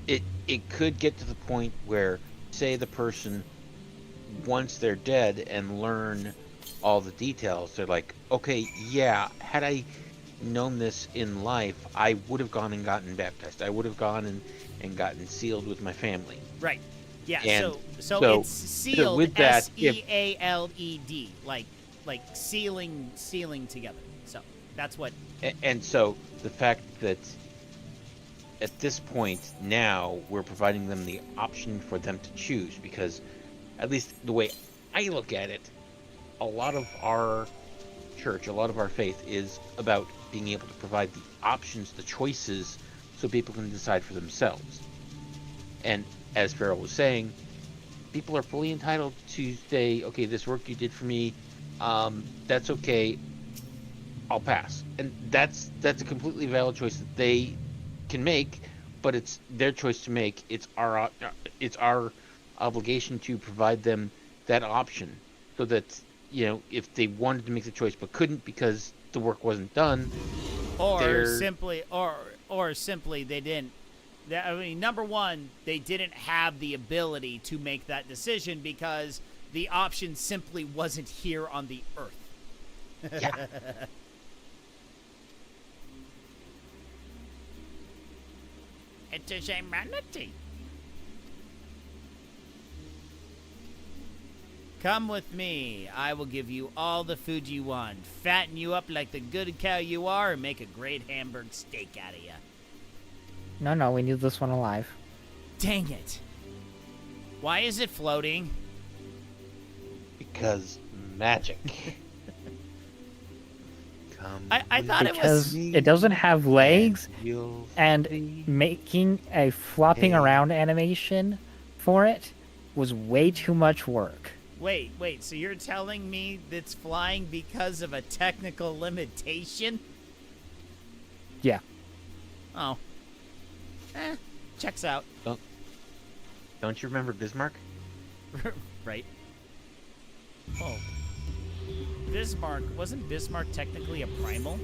it could get to the point where, say, the person, once they're dead and learn all the details, they're like, okay, yeah, had I known this in life, I would have gone and gotten baptized. I would have gone and gotten sealed with my family. Right. Yeah. And so it's sealed. So with that, SEALED, like sealing together. So that's what. And so the fact that at this point now we're providing them the option for them to choose, because at least the way I look at it, a lot of our church, a lot of our faith is about being able to provide the options, the choices, so people can decide for themselves. And as Farrell was saying, people are fully entitled to say, okay, this work you did for me, that's okay, I'll pass. And that's a completely valid choice that they can make, but it's their choice to make. It's our obligation to provide them that option, so that, you know, if they wanted to make the choice but couldn't because the work wasn't done, or simply they didn't. I mean, number one, they didn't have the ability to make that decision because the option simply wasn't here on the earth. Yeah. It is humanity. Come with me. I will give you all the food you want, fatten you up like the good cow you are, and make a great Hamburg steak out of you. No, we need this one alive. Dang it. Why is it floating? Because magic. I thought Because it was... it doesn't have legs, You'll and making a flopping around animation for it was way too much work. Wait, so you're telling me it's flying because of a technical limitation? Yeah. Oh. Checks out. Don't you remember Bismarck? Right. Oh. Wasn't Bismarck technically a primal?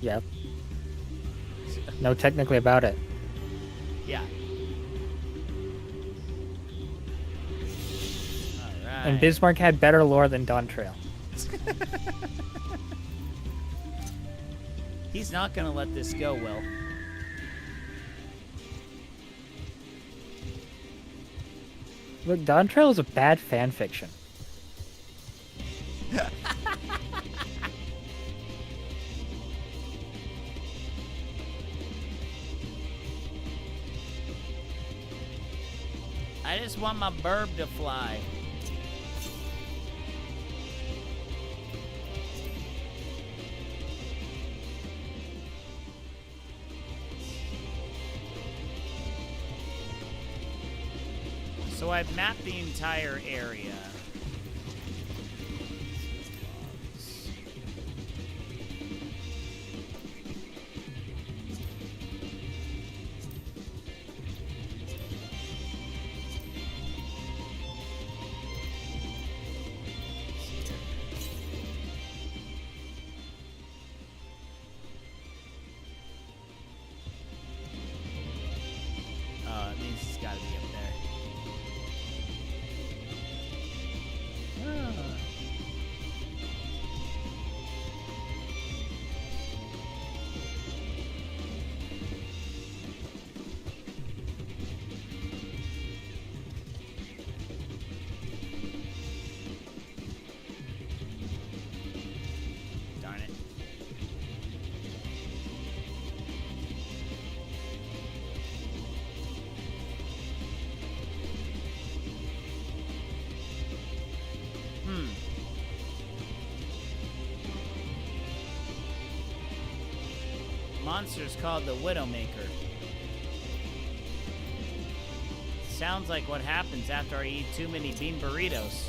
Yep. No, technically about it. Yeah. Alright. And Bismarck had better lore than Dawntrail. He's not gonna let this go, Will. Look, Dawntrail is a bad fan fiction. I just want my burb to fly. So I've mapped the entire area. It means it's gotta be up there. Monster's called the Widowmaker. Sounds like what happens after I eat too many bean burritos.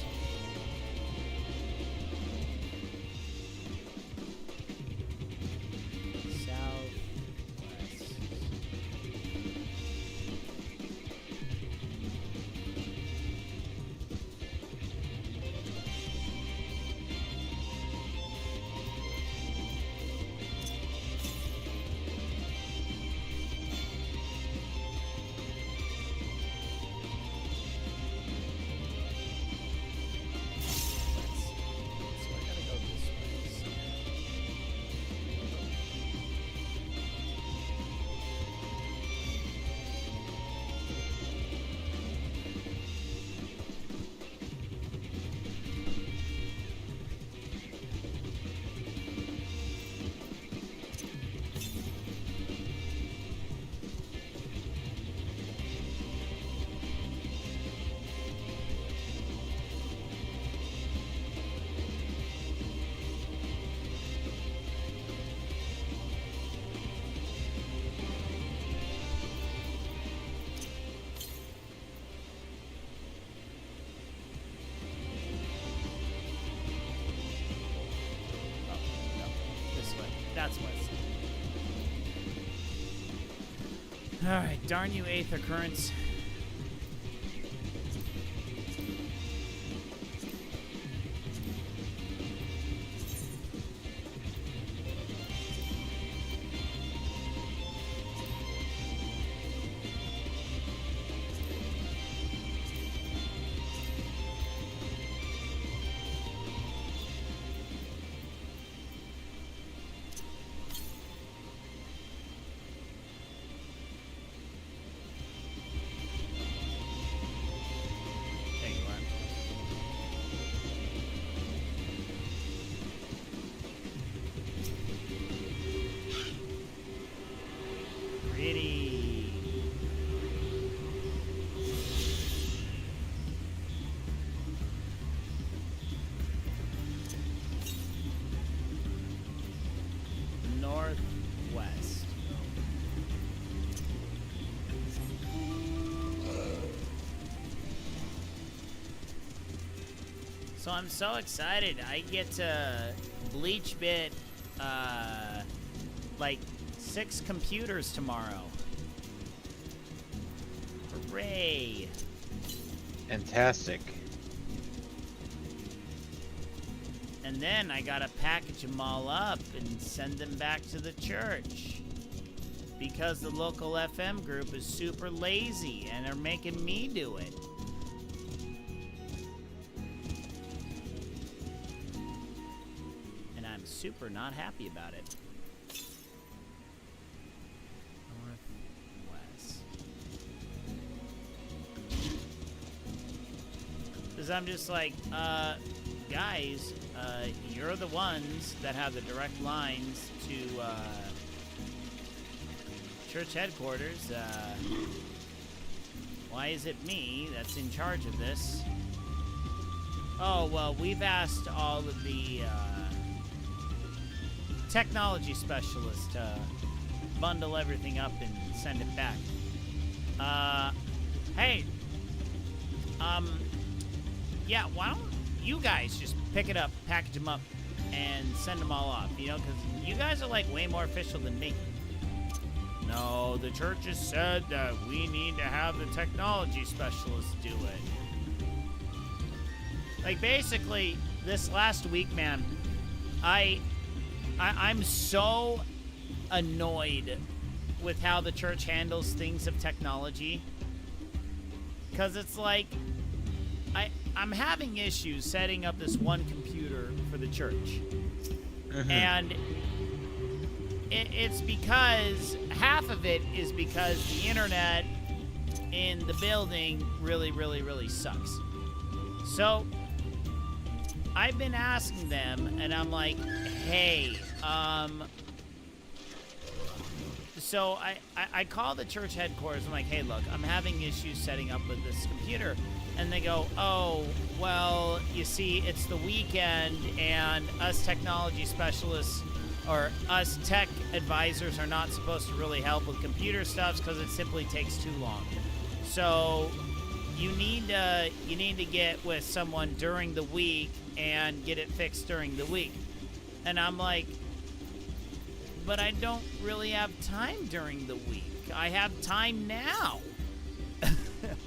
Southwest. So I gotta go this way. Oh, no. This way. That's west. Alright, darn you, Aether Currents. There you are. Pretty. Northwest. So I'm so excited. I get to bleach bit like 6 computers tomorrow. Hooray. Fantastic. And then I gotta package them all up and send them back to the church. Because the local FM group is super lazy and they're making me do it. And I'm super not happy about it. Northwest. Because I'm just like, guys, you're the ones that have the direct lines to church headquarters. Why is it me that's in charge of this? Oh, well, we've asked all of the technology specialists to bundle everything up and send it back. Hey, yeah, why don't you guys just pick it up, package them up, and send them all off, you know, because you guys are, like, way more official than me. No, the church has said that we need to have the technology specialists do it. Like, basically, this last week, man, I'm so annoyed with how the church handles things of technology. Because it's like, I'm having issues setting up this one computer for the church. And it's because half of it is because the internet in the building really, really, really sucks. So I've been asking them, and I'm like, hey, so I call the church headquarters. I'm like, hey, look, I'm having issues setting up with this computer. And they go, oh, well, you see, it's the weekend, and us technology specialists or us tech advisors are not supposed to really help with computer stuff because it simply takes too long. So you need to get with someone during the week and get it fixed during the week. And I'm like, but I don't really have time during the week. I have time now.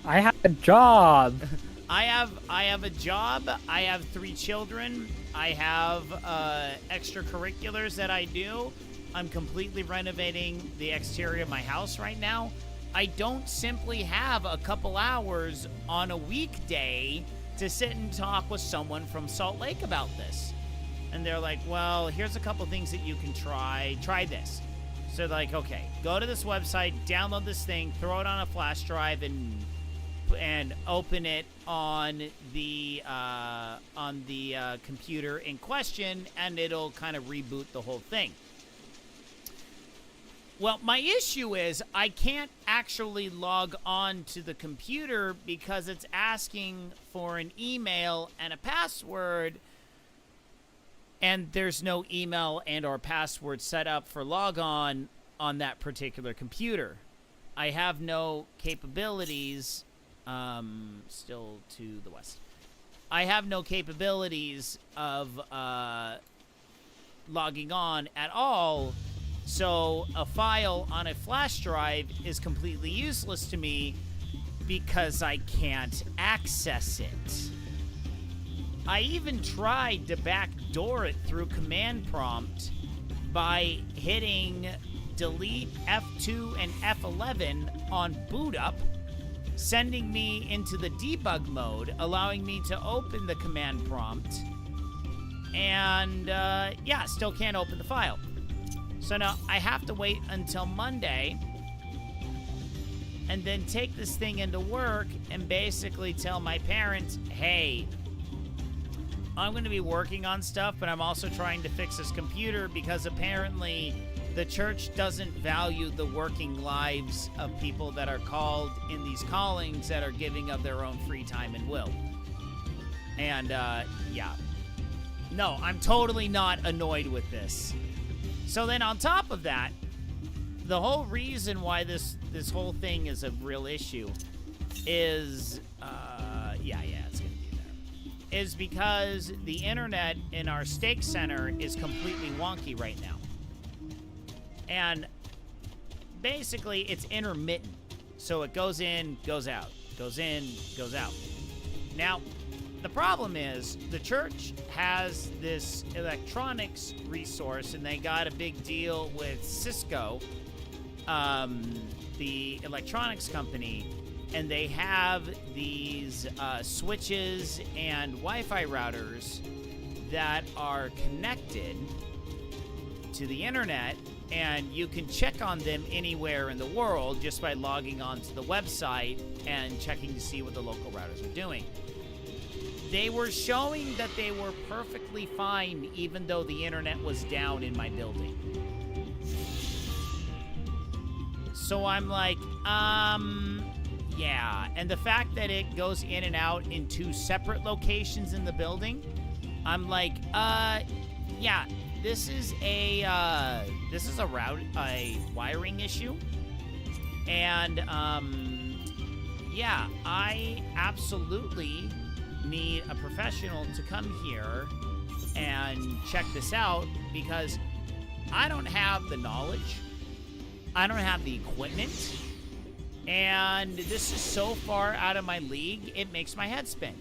I have a job. I have a job. I have 3 children. I have extracurriculars that I do. I'm completely renovating the exterior of my house right now. I don't simply have a couple hours on a weekday to sit and talk with someone from Salt Lake about this. And they're like, well, here's a couple things that you can try. Try this. So they're like, okay, go to this website, download this thing, throw it on a flash drive, and open it on the computer in question, and it'll kind of reboot the whole thing. Well, my issue is I can't actually log on to the computer because it's asking for an email and a password, and there's no email and or password set up for logon on that particular computer. I have no capabilities, still to the west. I have no capabilities of logging on at all, so a file on a flash drive is completely useless to me because I can't access it. I even tried to backdoor it through command prompt by hitting delete F2 and F11 on boot up, sending me into the debug mode, allowing me to open the command prompt, and yeah, still can't open the file. So now I have to wait until Monday and then take this thing into work and basically tell my parents, hey, I'm going to be working on stuff, but I'm also trying to fix this computer because apparently the church doesn't value the working lives of people that are called in these callings that are giving of their own free time and will. And, yeah. No, I'm totally not annoyed with this. So then on top of that, the whole reason why this whole thing is a real issue is, it's going to be there, is because the internet in our stake center is completely wonky right now. And basically it's intermittent. So it goes in, goes out, goes in, goes out. Now, the problem is the church has this electronics resource, and they got a big deal with Cisco, the electronics company, and they have these switches and Wi-Fi routers that are connected to the internet, and you can check on them anywhere in the world just by logging onto the website and checking to see what the local routers are doing. They were showing that they were perfectly fine even though the internet was down in my building. So I'm like, yeah. And the fact that it goes in and out in 2 separate locations in the building, I'm like, yeah, this is a wiring issue. And, yeah, I absolutely need a professional to come here and check this out because I don't have the knowledge, I don't have the equipment, and this is so far out of my league, it makes my head spin.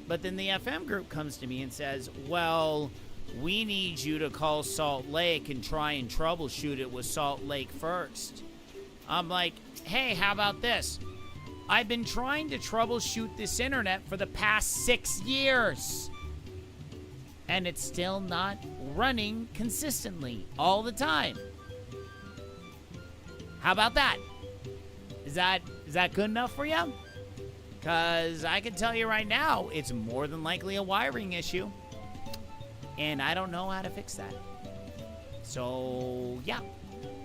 But then the FM group comes to me and says, well, we need you to call Salt Lake and try and troubleshoot it with Salt Lake first. I'm like, hey, how about this? I've been trying to troubleshoot this internet for the past 6 years. And it's still not running consistently all the time. How about that? Is that good enough for you? Because I can tell you right now, it's more than likely a wiring issue. And I don't know how to fix that. So, yeah.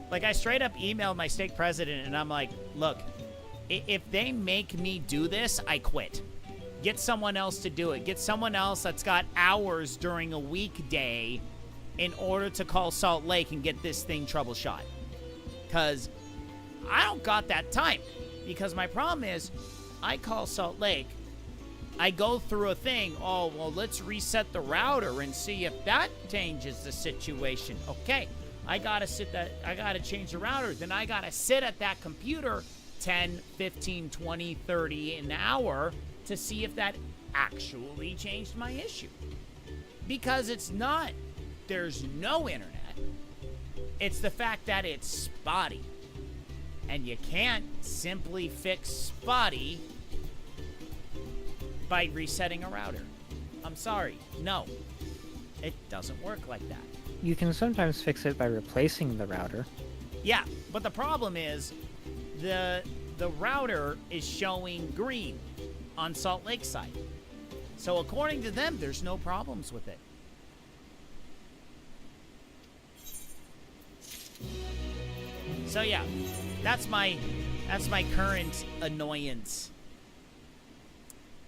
Like, I straight up emailed my stake president, and I'm like, look, if they make me do this, I quit. Get someone else to do it. Get someone else that's got hours during a weekday in order to call Salt Lake and get this thing troubleshot. Because I don't got that time. Because my problem is, I call Salt Lake, I go through a thing, oh, well, let's reset the router and see if that changes the situation. Okay, I gotta change the router. Then I gotta sit at that computer 10, 15, 20, 30 an hour to see if that actually changed my issue. Because it's not, there's no internet. It's the fact that it's spotty. And you can't simply fix spotty by resetting a router. I'm sorry. No. It doesn't work like that. You can sometimes fix it by replacing the router. Yeah, but the problem is the router is showing green on Salt Lake side. So according to them, there's no problems with it. So yeah, that's my current annoyance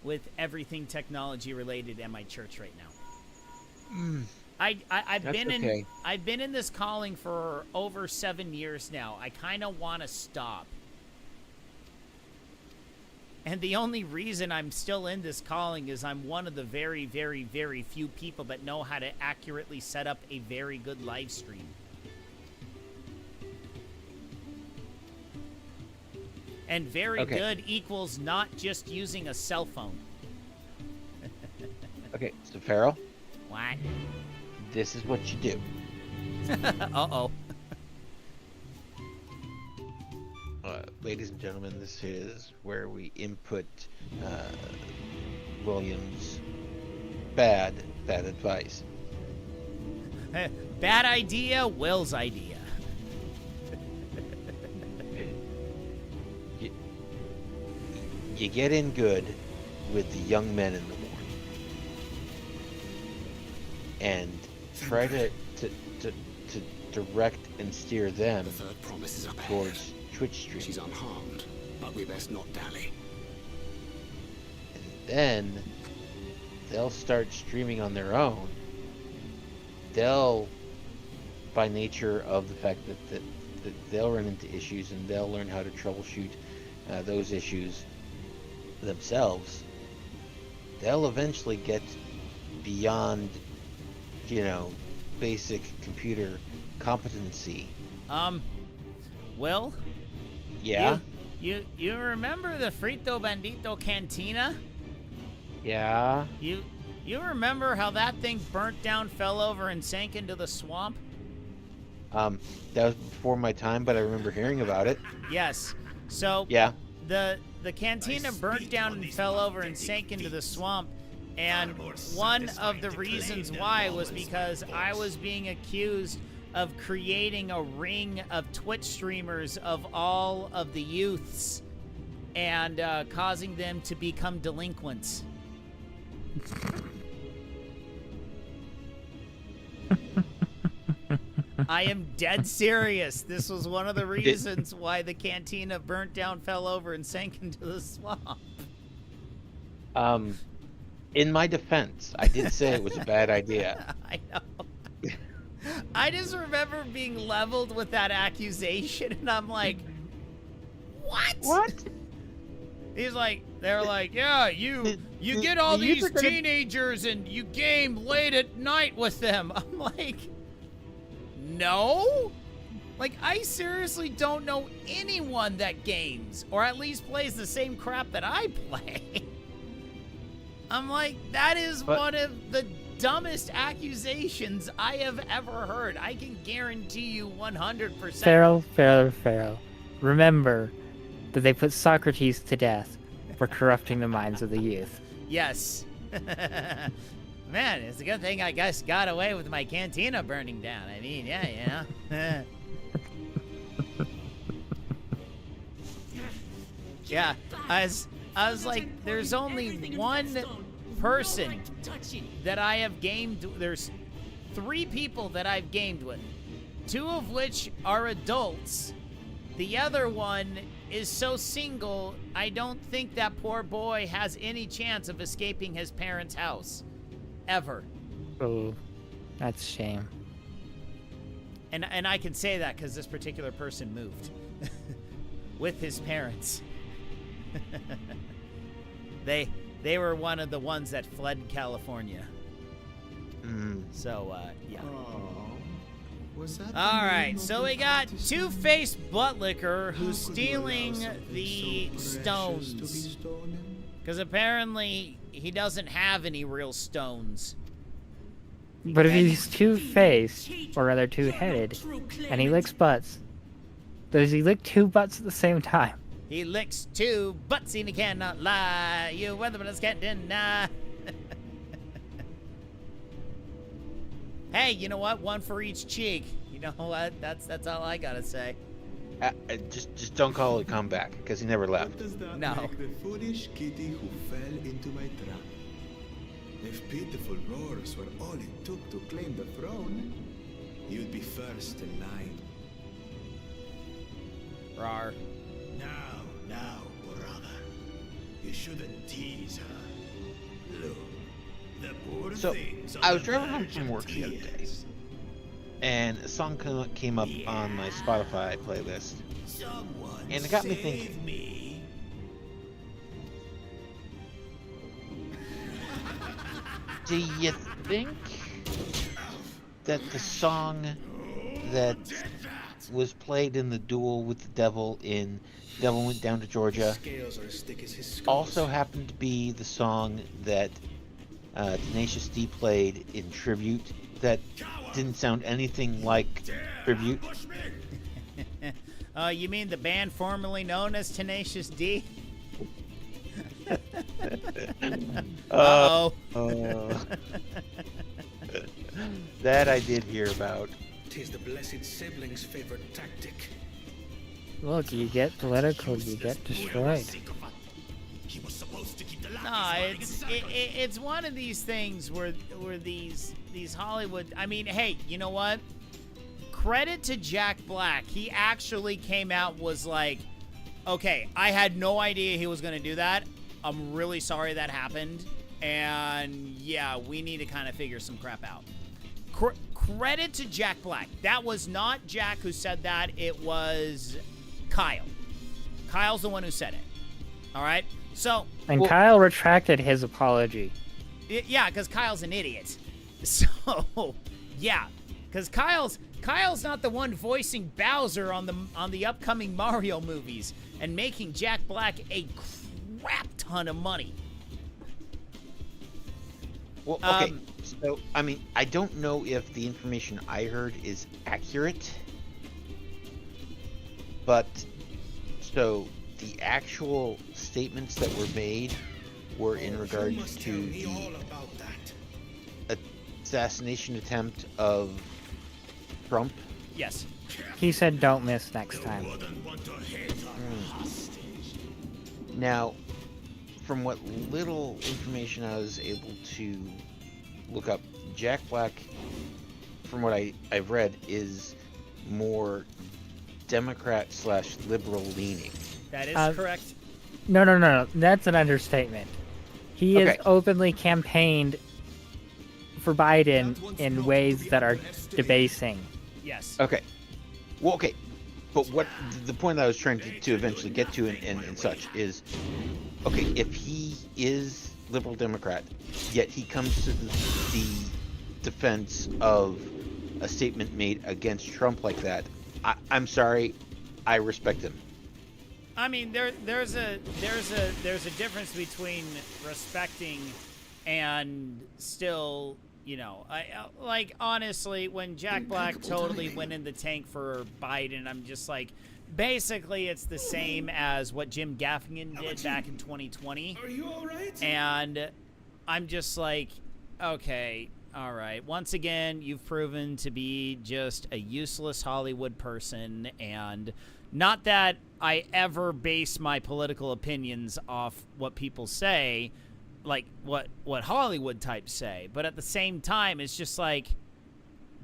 with everything technology related at my church right now. I've been in this calling for over 7 years now. I kind of want to stop. And the only reason I'm still in this calling is I'm one of the very, very, very few people that know how to accurately set up a very good live stream. And very good equals not just using a cell phone. Okay, so Farrell, What? this is what you do. Uh-oh. Ladies and gentlemen, this is where we input William's bad advice. Bad idea, Will's idea. You get in good with the young men in the morning and try to direct and steer them The third promise is up ahead. towards Twitch streams. She's unharmed, but we best not dally. And then they'll start streaming on their own. They'll, by nature of the fact that they'll run into issues and they'll learn how to troubleshoot those issues themselves. They'll eventually get beyond, basic computer competency. Will? Yeah? You remember the Frito Bandito cantina? Yeah? You remember how that thing burnt down, fell over, and sank into the swamp? That was before my time, but I remember hearing about it. Yes. So Yeah. the cantina burnt down and fell over and sank into the swamp. And one of the reasons why was because I was being accused of creating a ring of Twitch streamers of all of the youths and causing them to become delinquents. I am dead serious. This was one of the reasons why the cantina burnt down, fell over, and sank into the swamp. In my defense, I did say it was a bad idea. I know. I just remember being leveled with that accusation, and I'm like, what? What? They're like, yeah, you get all these teenagers and you game late at night with them. I'm like, no? Like, I seriously don't know anyone that games, or at least plays the same crap that I play. I'm like, that is one of the dumbest accusations I have ever heard. I can guarantee you 100%. Pharaoh. Remember that they put Socrates to death for corrupting the minds of the youth. Yes. Man, it's a good thing I guess got away with my cantina burning down. I mean, yeah, Yeah, I was like, there's only one person that I have gamed. There's 3 people that I've gamed with, 2 of which are adults. The other one is so single, I don't think that poor boy has any chance of escaping his parents' house. Ever. Oh, that's a shame. And I can say that because this particular person moved with his parents. They were one of the ones that fled California. So yeah. Was that All right, so we got Two-Faced Buttlicker who's stealing the stones. Because apparently he doesn't have any real stones. But if he's two-faced, or rather two-headed, and he licks butts, does he lick two butts at the same time? He licks two butts and he cannot lie. You weathermen can't deny. Hey, you know what? One for each cheek. You know what? That's all I gotta say. Just don't call it a comeback, because he never left. Does that No. make the foolish kitty who fell into my trap? If pitiful roars were all it took to claim the throne, you'd be first in line. Rar. Now, brother. You shouldn't tease her. Look, the poor So, things on I was the driving home verge from of work the other day, tears. and a song came up on my Spotify playlist, Someone and it got me save thinking. me. Do you think that the song that was played in the duel with the devil in Devil Went Down to Georgia Scales are as thick as his skull. also happened to be the song that Tenacious D played in Tribute that didn't sound anything like Tribute? You mean the band formerly known as Tenacious D? Uh-oh. That I did hear about. 'Tis the blessed sibling's favorite tactic. Look, you get political, you get destroyed. No, it's one of these things where these Hollywood. I mean, hey, you know what? Credit to Jack Black. He actually came out was like, okay, I had no idea he was gonna do that. I'm really sorry that happened, and yeah, we need to kind of figure some crap out. Credit to Jack Black. That was not Jack who said that. It was Kyle. Kyle's the one who said it. All right. So. And Kyle retracted his apology. Yeah, because Kyle's an idiot. So, yeah, because Kyle's not the one voicing Bowser on the upcoming Mario movies and making Jack Black a crap ton of money. Well, okay. So, I mean, I don't know if the information I heard is accurate, but so the actual statements that were made were in You regards must tell to me the all about that. assassination attempt of Trump. Yes. He said don't miss next time. Now, from what little information I was able to look up, Jack Black, from what I've read, is more Democrat/liberal leaning. That is correct. No. That's an understatement. He Okay. has openly campaigned for Biden in ways that are debasing. Yes. Okay. Well, okay. But what the point I was trying to eventually get to and such is, okay, if he is liberal Democrat, yet he comes to the defense of a statement made against Trump like that, I'm sorry, I respect him. I mean, there's a difference between respecting and still, you know, like honestly, when Jack Black totally went in the tank for Biden, I'm just like, basically it's the same as what Jim Gaffigan did back in 2020. Are you all right? And I'm just like, okay, all right. Once again, you've proven to be just a useless Hollywood person, and not that I ever base my political opinions off what people say, like what Hollywood types say, but at the same time, it's just like,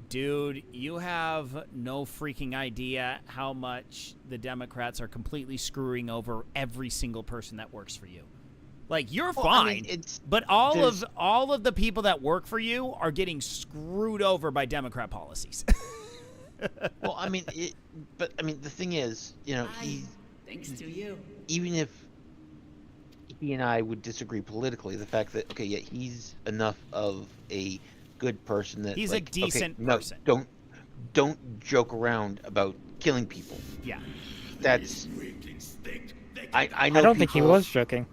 dude, you have no freaking idea how much the Democrats are completely screwing over every single person that works for you. Like, you're fine, I mean, but all of the people that work for you are getting screwed over by Democrat policies. Well, I mean, but I mean, the thing is, Thanks to you. even if he and I would disagree politically, the fact that, okay, yeah, he's enough of a good person that He's a like, decent okay, no, person. don't joke around about killing people. Yeah. That's I know I don't think he people- was joking.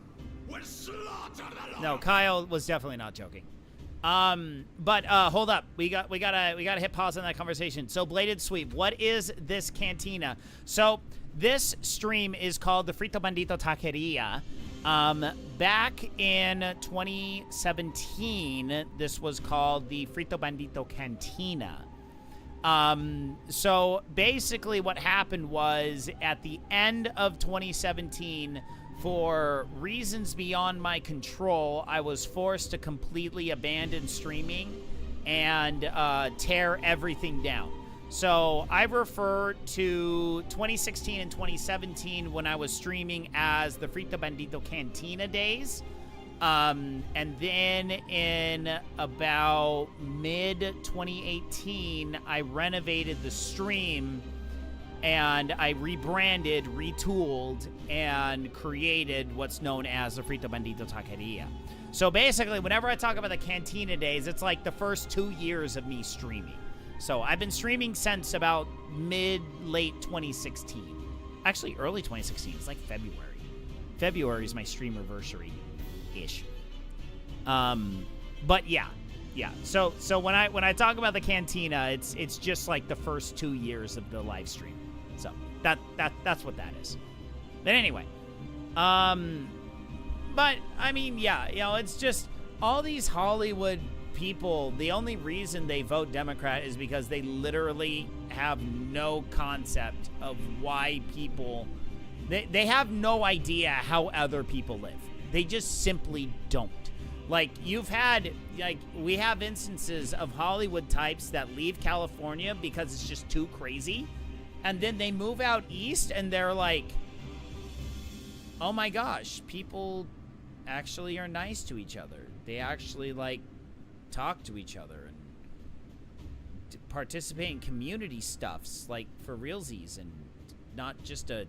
No, Kyle was definitely not joking. But hold up, we gotta hit pause on that conversation. So Bladed Sweep, what is this cantina? So this stream is called the Frito Bandito Taqueria. Back in 2017, this was called the Frito Bandito Cantina. So basically what happened was at the end of 2017, for reasons beyond my control, I was forced to completely abandon streaming and tear everything down. So I refer to 2016 and 2017 when I was streaming as the Frito Bandito Cantina days. And then in about mid-2018, I renovated the stream and I rebranded, retooled, and created what's known as the Frito Bandito Taqueria. So basically, whenever I talk about the Cantina days, it's like the first 2 years of me streaming. So I've been streaming since about late 2016. Actually, early 2016. It's like February. February is my stream anniversary-ish. But yeah. So when I talk about the Cantina, it's just like the first 2 years of the live stream. So that's what that is. But anyway, but I mean, yeah, it's just all these Hollywood people. The only reason they vote Democrat is because they literally have no concept of why people. They have no idea how other people live. They just simply don't. Like, we have instances of Hollywood types that leave California because it's just too crazy. And then they move out east and they're like, oh my gosh, people actually are nice to each other. They actually, like, talk to each other and participate in community stuffs, like, for realsies, and not just a...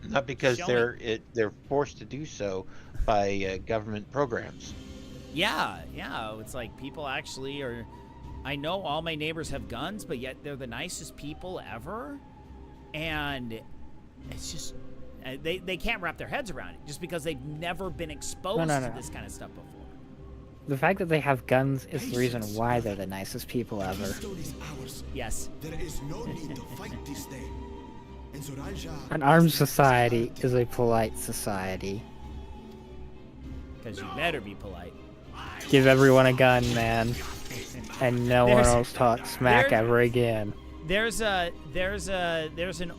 Not because showing. they're forced to do so by government programs. Yeah, it's like people actually are... I know all my neighbors have guns, but yet they're the nicest people ever. And it's just... They can't wrap their heads around it just because they've never been exposed to this kind of stuff before. The fact that they have guns is the reason why they're the nicest people ever. Keystone is ours. Yes. There is no need to fight this day. And Zoraija An armed society is a polite society. Because you better be polite. Give everyone a gun, man. And no one There's- else talk smack there- ever again. There's an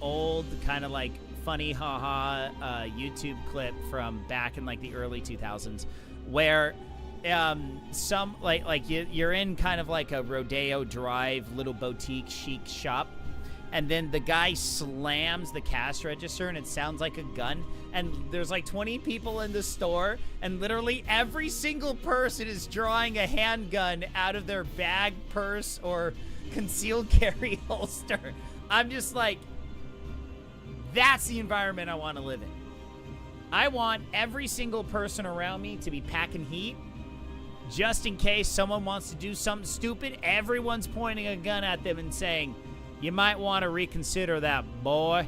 old kind of like funny haha YouTube clip from back in like the early 2000s where some you're in kind of like a Rodeo Drive little boutique chic shop, and then the guy slams the cash register and it sounds like a gun, and there's like 20 people in the store and literally every single person is drawing a handgun out of their bag, purse, or concealed carry holster. I'm just like, that's the environment I want to live in. I want every single person around me to be packing heat. Just in case someone wants to do something stupid, everyone's pointing a gun at them and saying, you might want to reconsider that, boy.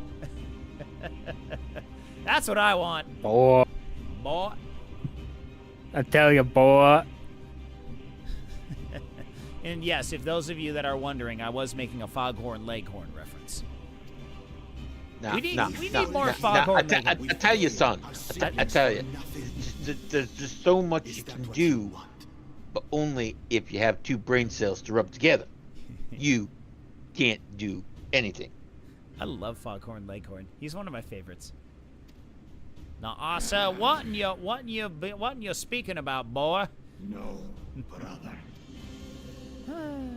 That's what I want, Boy. boy. I tell you, boy. And yes, if those of you that are wondering, I was making a Foghorn Leghorn reference. No, We need no, more no, Foghorn I Leghorn. tell you, son. I tell you, there's just so much you can do, but only if you have two brain cells to rub together. You can't do anything. I love Foghorn Leghorn. He's one of my favorites. Now, Asa, what you speaking about, boy? No, brother.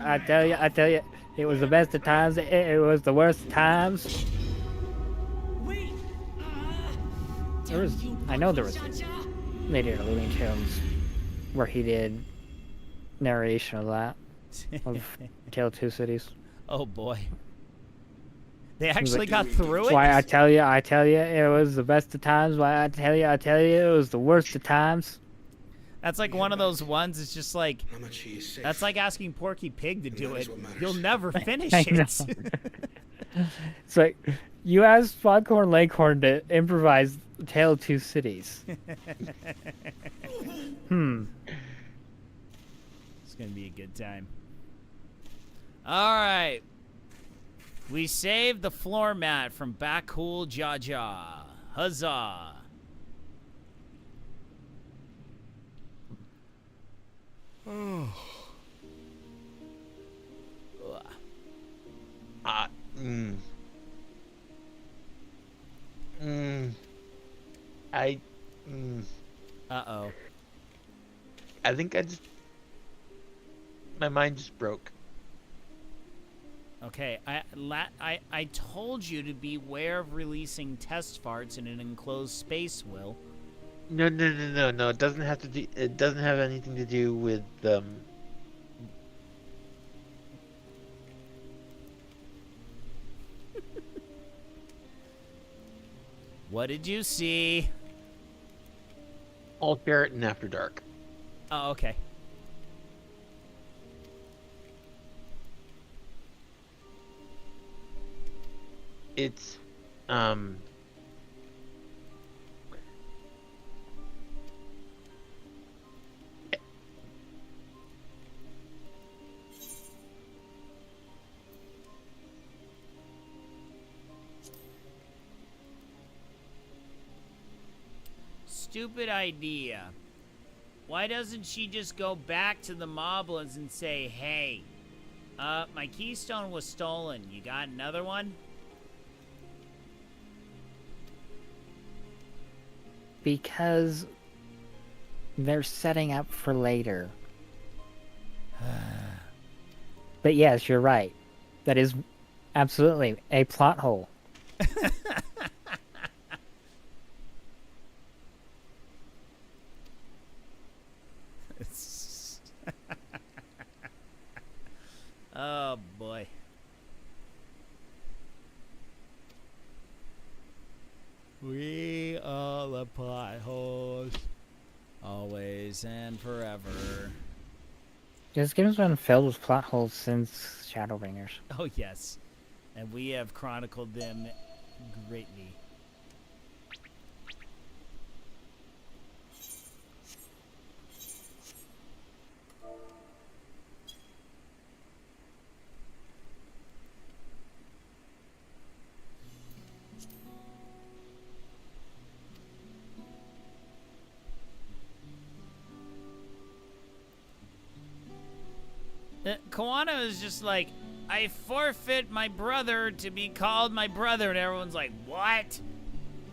I tell you, it was the best of times. It was the worst of times. I know there was Lady of the Looney Tunes where he did narration of that, of Tale of Two Cities. Oh boy. They actually got through Why it? I tell you, it was the best of times. Why I tell you, it was the worst of times. That's like one of those ones. It's just like, Lamachi is safe. that's like asking Porky Pig to do that is it. what matters. You'll never finish I know. it. It's like you asked Foghorn Leghorn to improvise Tale of Two Cities. It's gonna be a good time. All right. We saved the floor mat from Bakul Jaja. Huzzah. Uh, mm, I, Uh-oh. I think my mind just broke. Okay, I told you to beware of releasing test farts in an enclosed space, Will. No. It doesn't have to do. It doesn't have anything to do with What did you see? All Barrett and After Dark. Oh, okay. It's Stupid idea. Why doesn't she just go back to the Moblins and say, hey, my keystone was stolen. You got another one? Because they're setting up for later. But yes, you're right. That is absolutely a plot hole. Oh, boy. We are the plot holes. Always and forever. This game's been filled with plot holes since Shadowbringers. Oh, yes. And we have chronicled them greatly. Koano is just like, I forfeit my brother to be called my brother, and everyone's like, what?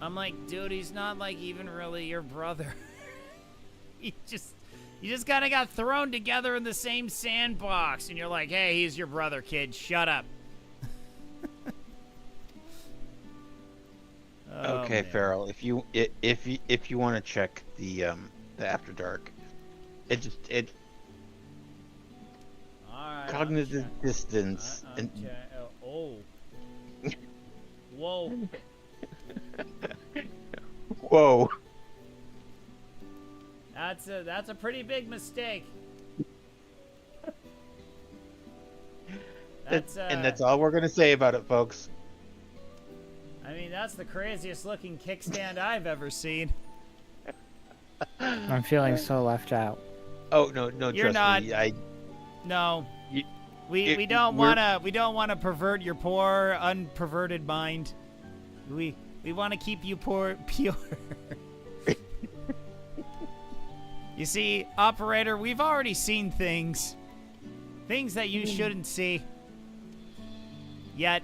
I'm like, dude, he's not like even really your brother. You just kind of got thrown together in the same sandbox, and you're like, hey, he's your brother, kid. Shut up. Oh, okay, man. Farrell. If you want to check the After Dark, it All right, cognitive distance and oh. Whoa. whoa. That's a pretty big mistake. And that's all we're gonna say about it, folks. I mean, that's the craziest looking kickstand I've ever seen. I'm feeling so left out. Oh no, You're trust not. me. No. You- We don't wanna pervert your poor unperverted mind. We wanna keep you pure. You see, operator, we've already seen things that you shouldn't see. Yet.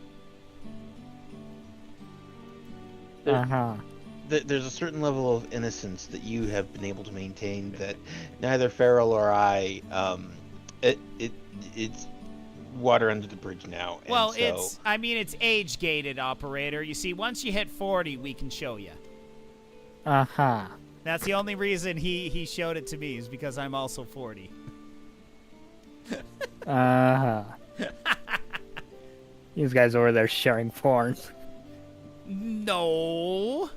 There's a certain level of innocence that you have been able to maintain that neither Farrell or I. It's water under the bridge now. And Well, so, it's age gated, operator. You see, once you hit 40, we can show you. That's the only reason he showed it to me, is because I'm also 40. These guys over there sharing porn. No.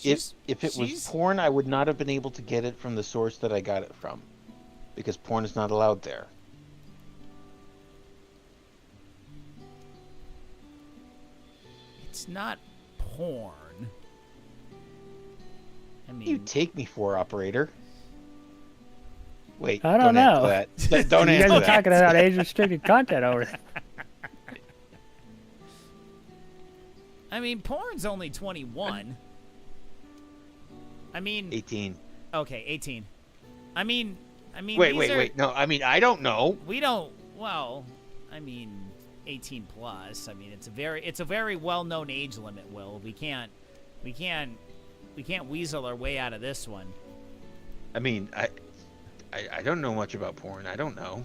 If it was porn, I would not have been able to get it from the source that I got it from, because porn is not allowed there. It's not porn. I mean, You take me for, operator. Wait, I don't know. answer that. Don't You answer guys are that. talking about age-restricted content over there. I mean, porn's only 21. I mean, 18. okay, 18. I mean. Wait. No, I mean, I don't know. We don't. Well, I mean, 18 plus. I mean, it's a very well-known age limit. Will we can't weasel our way out of this one. I mean, I don't know much about porn. I don't know.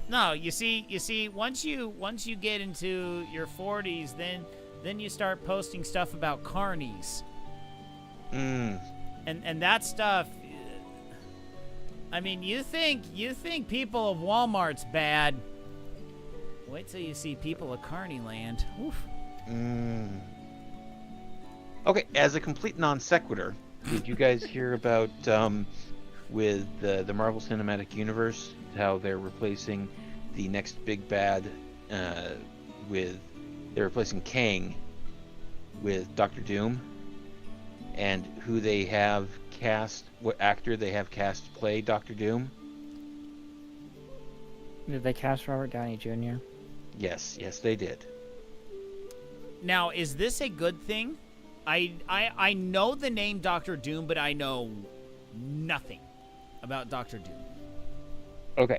No, you see, once you get into your 40s, then you start posting stuff about carnies. And that stuff. I mean, you think people of Walmart's bad? Wait till you see people of Carneyland. Oof. Okay, as a complete non sequitur, did you guys hear about with the Marvel Cinematic Universe how they're replacing the next big bad they're replacing Kang with Doctor Doom, and who they have cast, what actor they have cast to play Doctor Doom? Did they cast Robert Downey Jr.? Yes, they did. Now, is this a good thing? I know the name Doctor Doom, but I know nothing about Doctor Doom. Okay.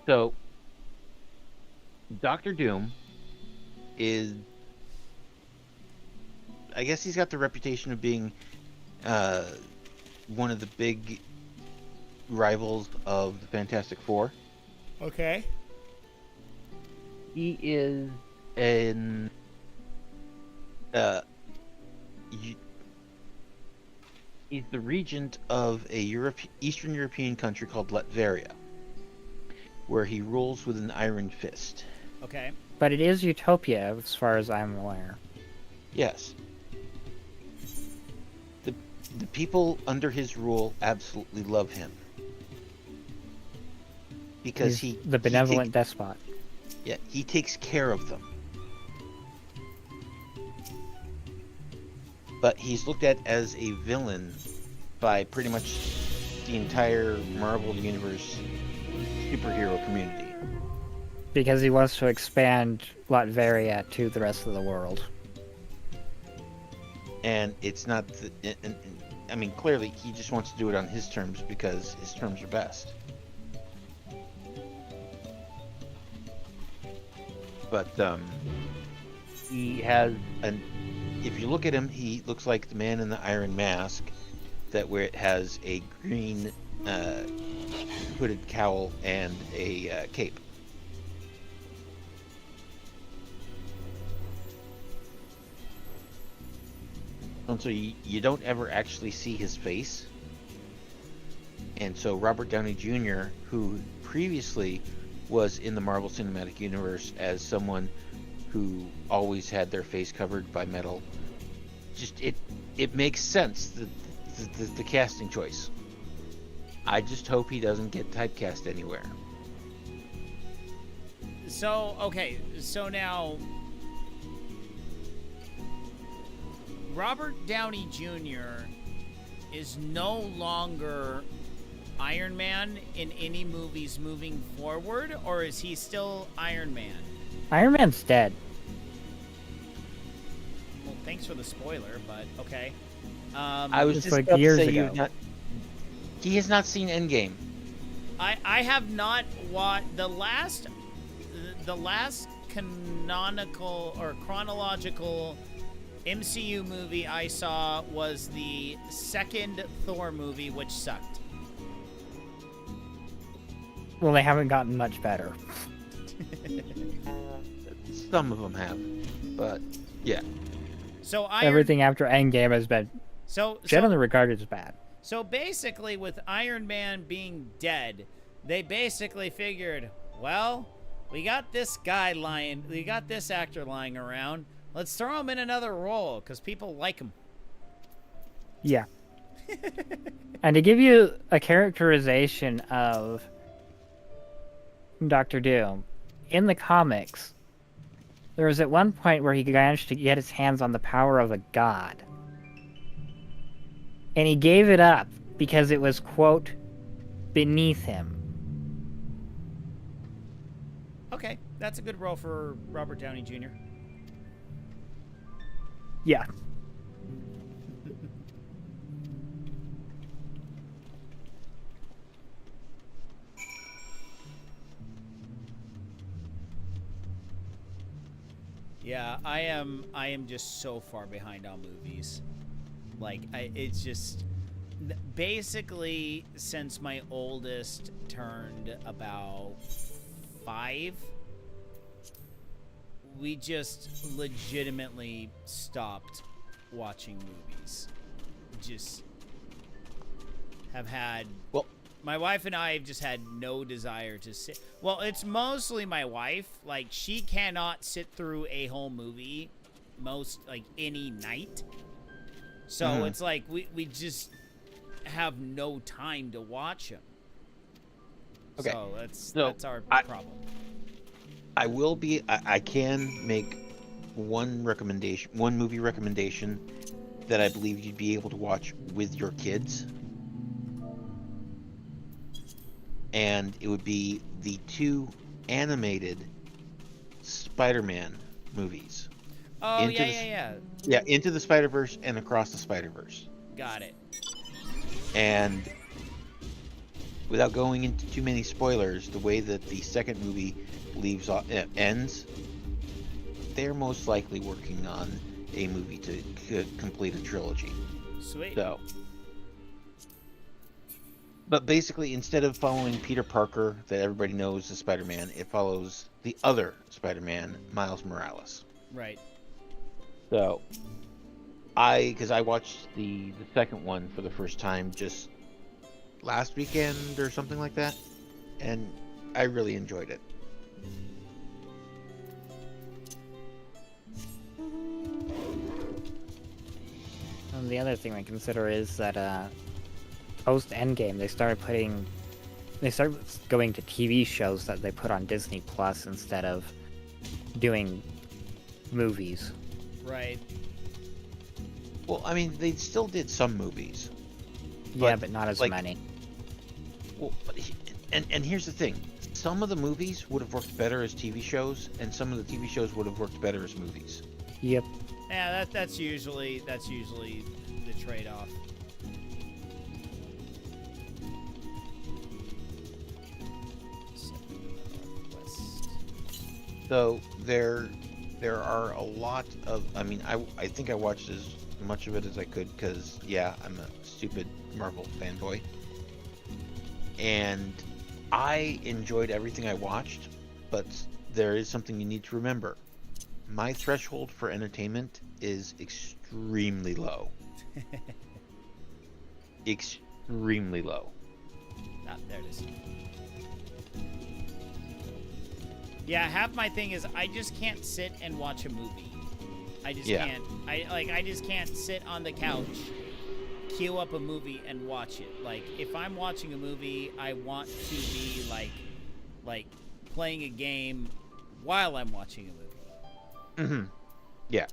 So, Doctor Doom is, I guess he's got the reputation of being one of the big rivals of the Fantastic Four. Okay. He is an he's the regent of a Eastern European country called Latveria, where he rules with an iron fist. Okay. But it is Utopia, as far as I'm aware. Yes. The people under his rule absolutely love him. Because He's the benevolent despot. Yeah, he takes care of them. But he's looked at as a villain by pretty much the entire Marvel Universe superhero community. Because he wants to expand Latveria to the rest of the world. And it's not... I mean, clearly, he just wants to do it on his terms because his terms are best. But, he has an... If you look at him, he looks like the man in the Iron Mask, that where it has a green hooded cowl and a cape. And so you don't ever actually see his face. And so Robert Downey Jr., who previously was in the Marvel Cinematic Universe as someone who always had their face covered by metal, just it makes sense, the casting choice. I just hope he doesn't get typecast anywhere. So, okay, so now Robert Downey Jr. is no longer Iron Man in any movies moving forward, or is he still Iron Man? Iron Man's dead. Well, thanks for the spoiler, but okay. I was It's just like about to years say ago. he has not seen Endgame. I have not watched the last canonical or chronological MCU movie I saw was the second Thor movie, which sucked. Well, they haven't gotten much better. Some of them have, but yeah. So Everything after Endgame has been so generally regarded as bad. So basically, with Iron Man being dead, they basically figured, well, we got this actor lying around. Let's throw him in another role because people like him. Yeah. And to give you a characterization of Doctor Doom, in the comics, there was at one point where he managed to get his hands on the power of a god. And he gave it up because it was, quote, beneath him. Okay, that's a good role for Robert Downey Jr. Yeah. Yeah, I am just so far behind on movies. Like, it's just basically since my oldest turned about 5, we just legitimately stopped watching movies. Just have had my wife and I have just had no desire to sit. Well, it's mostly my wife. Like, she cannot sit through a whole movie any night. So it's like we just have no time to watch them. Okay. So that's our problem. I can make one movie recommendation that I believe you'd be able to watch with your kids. And it would be the 2 animated Spider-Man movies. Oh, yeah. Yeah, Into the Spider-Verse and Across the Spider-Verse. Got it. And without going into too many spoilers, the way that the second movie ends, they're most likely working on a movie to complete a trilogy. Sweet. So, but basically, instead of following Peter Parker, that everybody knows as Spider-Man, it follows the other Spider-Man, Miles Morales. Right. So, because I watched the second one for the first time just last weekend or something like that, and I really enjoyed it. And the other thing to consider is that post Endgame, they started going to TV shows that they put on Disney Plus instead of doing movies. Right. Well, I mean, they still did some movies. Yeah, but not as many. Well, and here's the thing: some of the movies would have worked better as TV shows, and some of the TV shows would have worked better as movies. Yep. Yeah, that's usually the trade-off. So there are a lot of. I mean, I think I watched as much of it as I could because I'm a stupid Marvel fanboy, and I enjoyed everything I watched. But there is something you need to remember: my threshold for entertainment is extremely low. Extremely low. There it is. Yeah, half my thing is I just can't sit and watch a movie. I just can't. I just can't sit on the couch, queue up a movie and watch it. Like, if I'm watching a movie, I want to be like playing a game while I'm watching a movie. Mm-hmm. Yeah.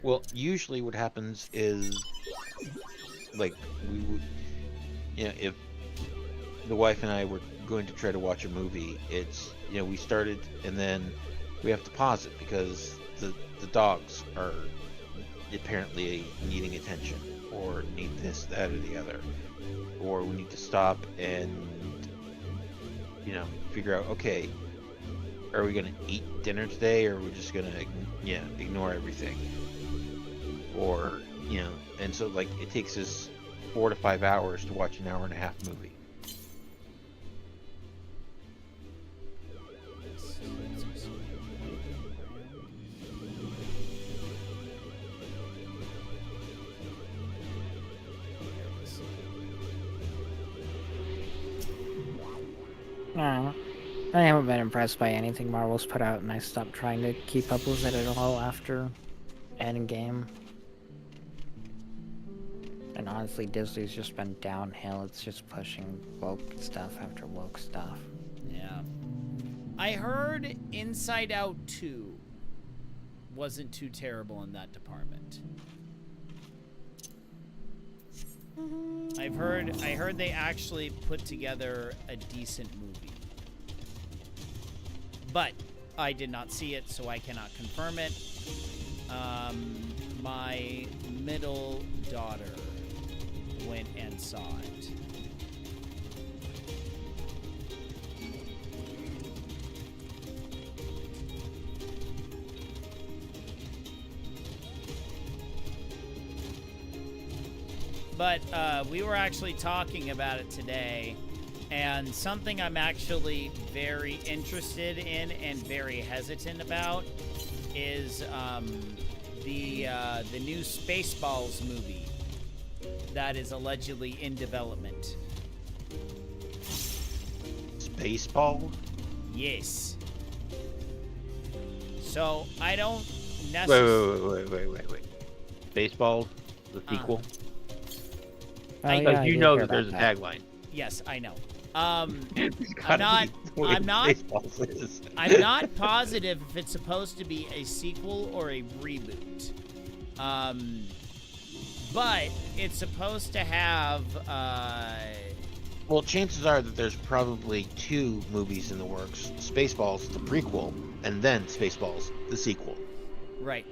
Well, usually what happens is, like, we would, if the wife and I were going to try to watch a movie, it's, we started and then we have to pause it because the dogs are apparently needing attention or need this, that, or the other. Or we need to stop and, figure out, okay, are we going to eat dinner today or are we just going to, ignore everything? Or, and so, like, it takes us 4 to 5 hours to watch an hour-and-a-half movie. I haven't been impressed by anything Marvel's put out, and I stopped trying to keep up with it at all after Endgame. And honestly, Disney's just been downhill. It's just pushing woke stuff after woke stuff. Yeah. I heard Inside Out 2 wasn't too terrible in that department. I heard they actually put together a decent movie. But I did not see it, so I cannot confirm it. My middle daughter went and saw it. But we were actually talking about it today, and something I'm actually very interested in and very hesitant about is the new Spaceballs movie that is allegedly in development. Spaceball? Yes. So I don't necessarily. Wait. Spaceball, the sequel. Oh, Because yeah, I you did know hear that there's a about tagline. Yes, I know. It's I'm gotta not. be the way I'm not. Spaceballs is. I'm not positive if it's supposed to be a sequel or a reboot. But it's supposed to have. Well, chances are that there's probably 2 movies in the works: Spaceballs, the prequel, and then Spaceballs, the sequel. Right.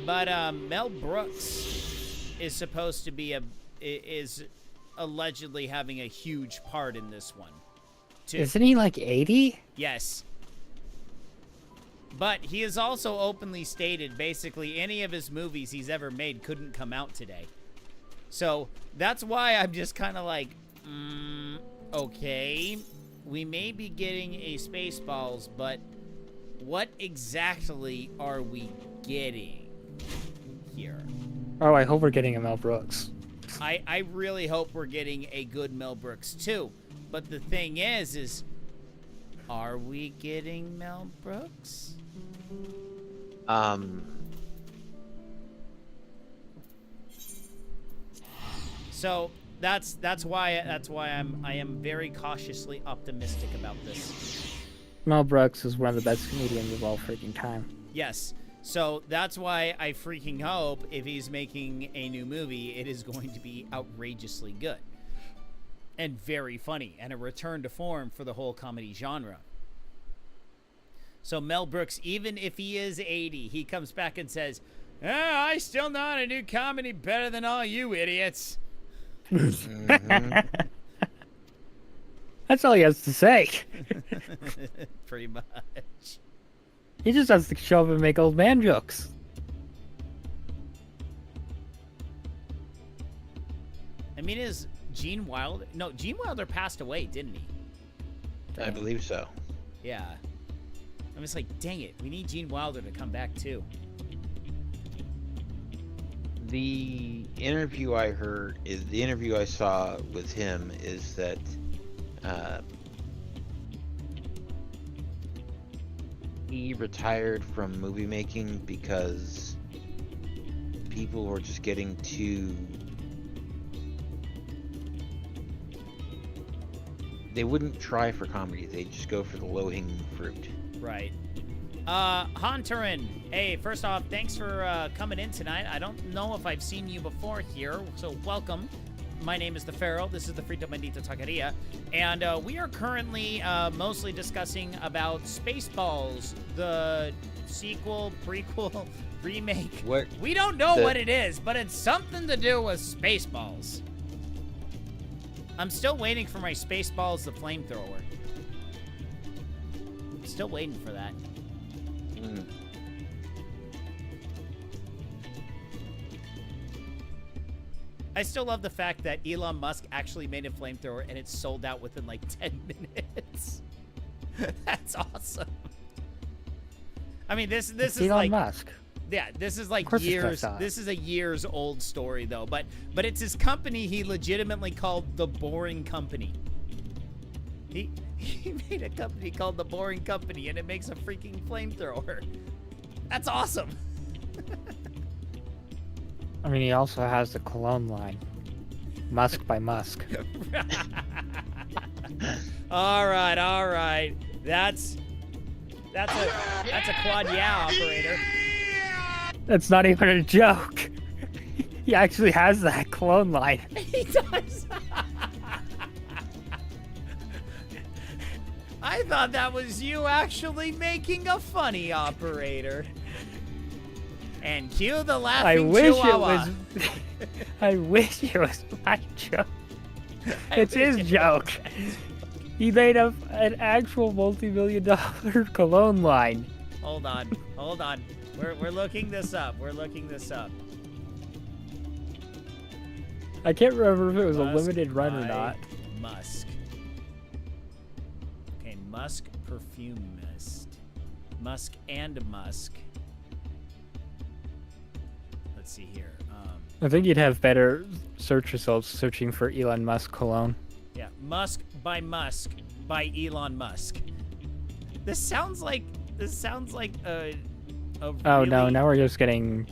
But Mel Brooks is supposed to be is allegedly having a huge part in this one, too. Isn't he like 80? Yes. But he has also openly stated basically any of his movies he's ever made couldn't come out today. So that's why I'm just kind of like, okay, we may be getting a Spaceballs, but what exactly are we getting here? Oh, I hope we're getting a Mel Brooks. I really hope we're getting a good Mel Brooks too. But the thing is are we getting Mel Brooks? So that's why I am very cautiously optimistic about this. Mel Brooks is one of the best comedians of all freaking time. Yes. So that's why I freaking hope if he's making a new movie, it is going to be outrageously good and very funny and a return to form for the whole comedy genre. So Mel Brooks, even if he is 80, he comes back and says, I still know how to do comedy better than all you idiots. That's all he has to say. Pretty much. He just has to show up and make old man jokes. I mean, is Gene Wilder... No, Gene Wilder passed away, didn't he? I believe so. Yeah. I'm just like, dang it. We need Gene Wilder to come back, too. The interview I saw with him is that he retired from movie making because people were just getting too... They wouldn't try for comedy. They'd just go for the low-hanging fruit. Right. Hunterin, hey, first off, thanks for coming in tonight. I don't know if I've seen you before here, so welcome. My name is The Pharaoh. This is the Frito Bandito Taqueria. And we are currently mostly discussing about Spaceballs, the sequel, prequel, remake. What? We don't know what it is, but it's something to do with Spaceballs. I'm still waiting for my Spaceballs the flamethrower. Still waiting for that. I still love the fact that Elon Musk actually made a flamethrower and it sold out within like 10 minutes. That's awesome. I mean, this is Elon like Musk. Yeah, this is like Of course it's years. gonna This is a years old story though, but it's his company he legitimately called the Boring Company. He made a company called The Boring Company, and it makes a freaking flamethrower. That's awesome. I mean, he also has the cologne line. Musk by Musk. All right. That's a quad yeah operator. That's not even a joke. He actually has that cologne line. He does. I thought that was you actually making a funny operator. And cue the laughing chihuahua. I wish it was my joke. It's his joke. He made up an actual multi-million-dollar cologne line. Hold on. We're looking this up. I can't remember if it was a Musk limited run or by not. Musk. Okay, Musk perfume mist. Musk and Musk. Let's see here. I think you'd have better search results searching for Elon Musk cologne. Yeah, Musk by Elon Musk. This sounds like a Oh really... no, now we're just getting...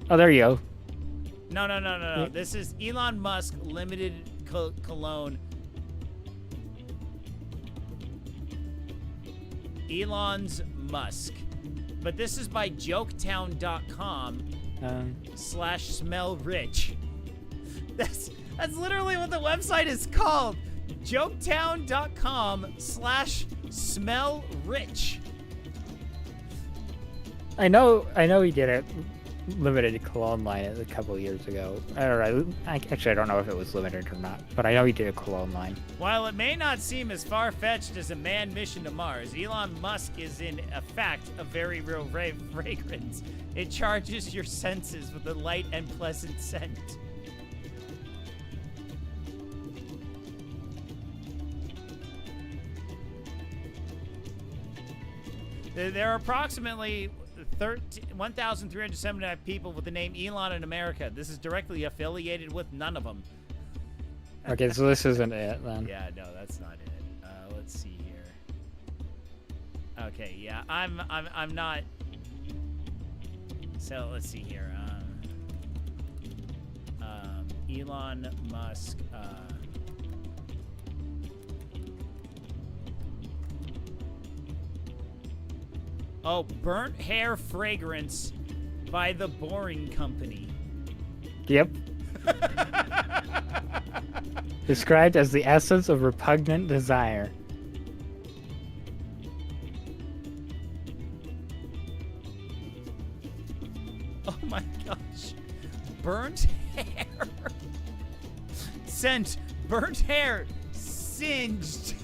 Oh, there you go. No. This is Elon Musk limited cologne. Elon's Musk. But this is by joketown.com /smellrich. That's literally what the website is called. joketown.com /smellrich. I know he did it limited cologne line a couple years ago. Actually, I don't know if it was limited or not, but I know he did a cologne line. While it may not seem as far-fetched as a manned mission to Mars, Elon Musk is in fact a very real fragrance. It charges your senses with a light and pleasant scent. There are approximately 1,379 people with the name Elon in America. This is directly affiliated with none of them. Okay, so this isn't it then. Yeah, no, that's not it. Let's see here. Okay, yeah, I'm not. So let's see here. Elon Musk. Oh, burnt hair fragrance by the Boring Company. Yep. Described as the essence of repugnant desire. Oh my gosh. Burnt hair. Scent. Burnt hair. Singed.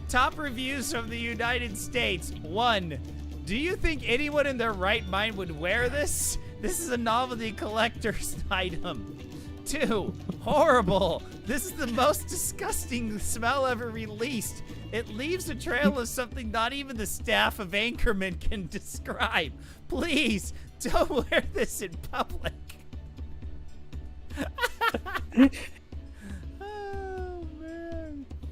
Top reviews from the United States. 1. Do you think anyone in their right mind would wear this? This is a novelty collector's item. 2. Horrible. This is the most disgusting smell ever released. It leaves a trail of something not even the staff of Anchorman can describe. Please, don't wear this in public.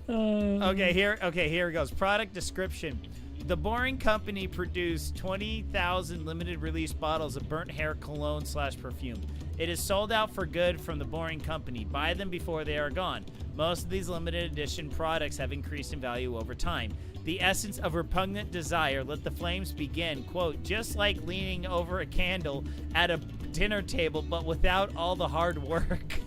Okay, here it goes. Product description. The Boring Company produced 20,000 limited release bottles of burnt hair cologne / perfume. It is sold out for good from the Boring Company. Buy them before they are gone. Most of these limited edition products have increased in value over time. The essence of repugnant desire, let the flames begin. Quote, just like leaning over a candle at a dinner table, but without all the hard work.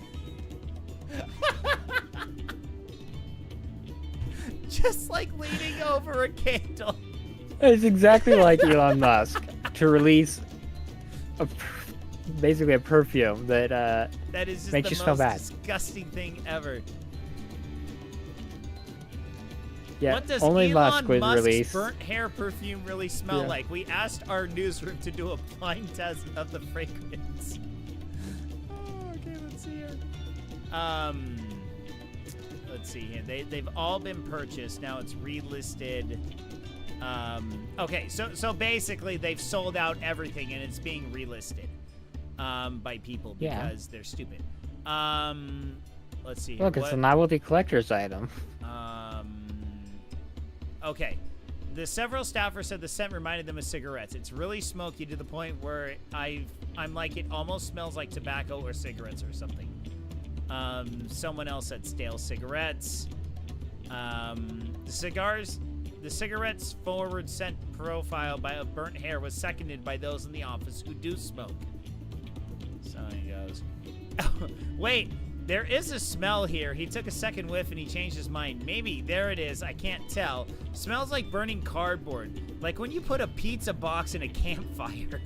Just like leaning over a candle. It's exactly like Elon Musk to release basically a perfume that is just makes the you smell most bad. disgusting thing ever. Yeah, What does only Elon Musk would Musk's release. burnt hair perfume really smell Yeah. like? We asked our newsroom to do a blind test of the fragrance. Oh, okay, let's see here. Let's see here. They've all been purchased. Now it's relisted. Okay, so basically they've sold out everything and it's being relisted. by people Yeah. because they're stupid. Let's see here. Look, it's a novelty collector's item. Okay. The several staffers said the scent reminded them of cigarettes. It's really smoky to the point where I'm like, it almost smells like tobacco or cigarettes or something. Someone else said stale cigarettes. The cigarettes forward scent profile of burnt hair was seconded by those in the office who do smoke. So he goes, wait, there is a smell here. He took a second whiff and he changed his mind. Maybe, there it is. I can't tell. Smells like burning cardboard. Like when you put a pizza box in a campfire.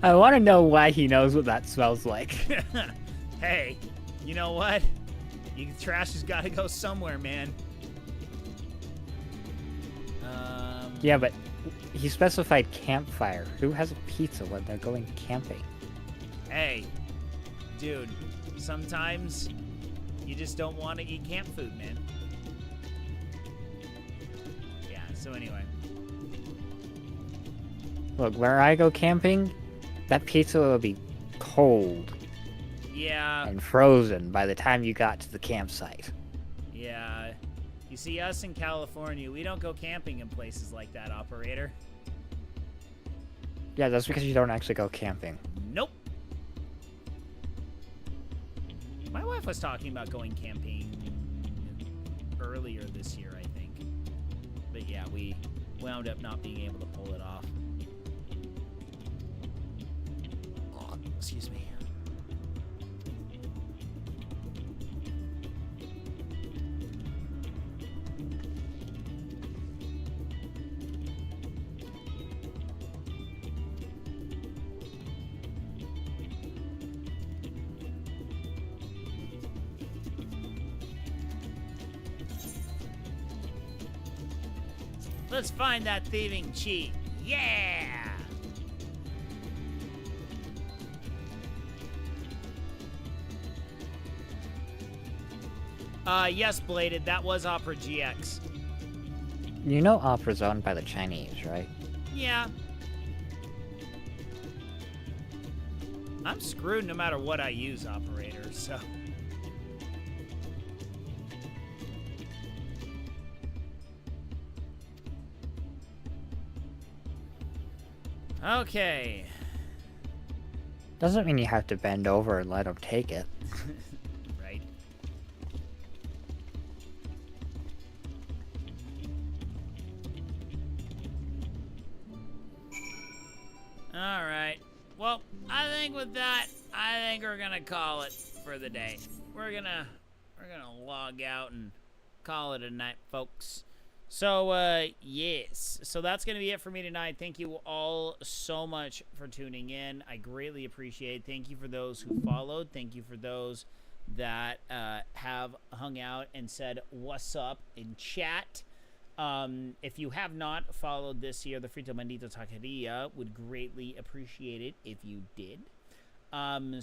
I want to know why he knows what that smells like. Hey, you know what? Trash has got to go somewhere, man. Yeah, but he specified campfire. Who has a pizza when they're going camping? Hey, dude, sometimes you just don't want to eat camp food, man. Yeah, so anyway. Look, where I go camping, that pizza will be cold Yeah, and frozen by the time you got to the campsite. yeah. You see, us in California, we don't go camping in places like that, operator. Yeah, that's because you don't actually go camping. Nope. My wife was talking about going camping earlier this year, I think. But yeah, we wound up not being able to pull it off. Oh, excuse me. Let's find that thieving cheat. Yeah! Yes, Bladed. That was Opera GX. You know Opera's owned by the Chinese, right? Yeah. I'm screwed no matter what I use, operator, so... Okay. Doesn't mean you have to bend over and let them take it. Right. Alright. Well, I think with that, I think we're gonna call it for the day. We're gonna log out and call it a night, folks. So, yes. So that's going to be it for me tonight. Thank you all so much for tuning in. I greatly appreciate it. Thank you for those who followed. Thank you for those that have hung out and said, what's up in chat. If you have not followed this year, the Frito Bandito Taqueria, would greatly appreciate it if you did.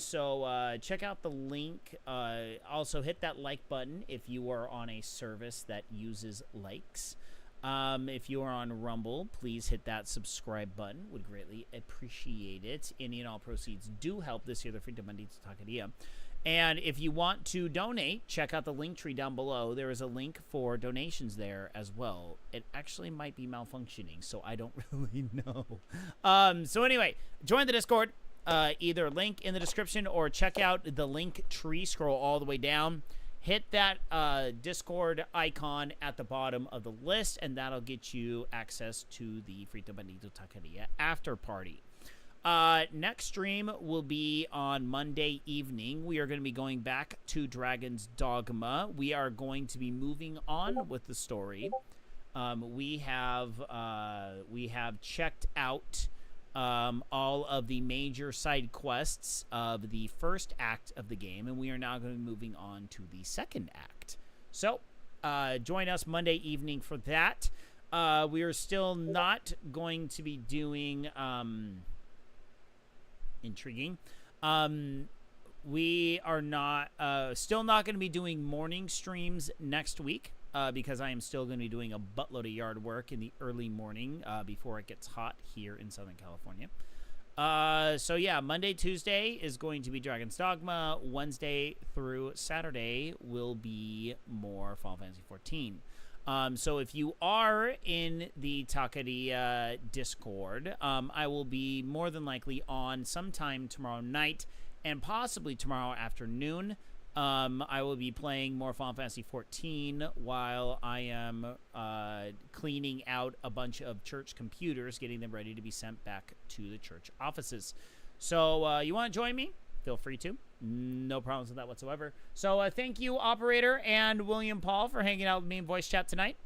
So check out the link. Also hit that like button if you are on a service that uses likes. If you are on Rumble, please hit that subscribe button. Would greatly appreciate it. Any and all proceeds do help this year, the Frito Bandito Taqueria. And if you want to donate, check out the link tree down below. There is a link for donations there as well. It actually might be malfunctioning, so I don't really know. So anyway, join the Discord. Either link in the description or check out the link tree. Scroll all the way down. Hit that Discord icon at the bottom of the list, and that'll get you access to the Frito Bandito Taqueria after party. Next stream will be on Monday evening. We are going to be going back to Dragon's Dogma. We are going to be moving on with the story. We have checked out all of the major side quests of the first act of the game, and we are now going to be moving on to the second act. So, join us Monday evening for that. We are still not going to be doing... intriguing. We are not still not going to be doing morning streams next week because I am still going to be doing a buttload of yard work in the early morning before it gets hot here in Southern California. So yeah, Monday, Tuesday is going to be Dragon's Dogma. Wednesday through Saturday will be more Final Fantasy 14. So if you are in the Taqueria Discord, I will be more than likely on sometime tomorrow night and possibly tomorrow afternoon. I will be playing more Final Fantasy 14 while I am cleaning out a bunch of church computers, getting them ready to be sent back to the church offices. So you want to join me? Feel free to. No problems with that whatsoever. So thank you, Operator and William Paul, for hanging out with me in voice chat tonight.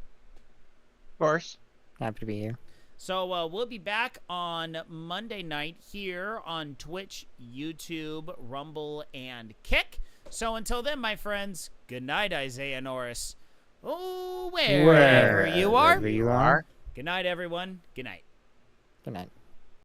Of course. Happy to be here. So we'll be back on Monday night here on Twitch, YouTube, Rumble, and Kick. So until then, my friends, good night, Isaiah Norris. Oh, wherever you are. Wherever you are. Good night, everyone. Good night. Good night.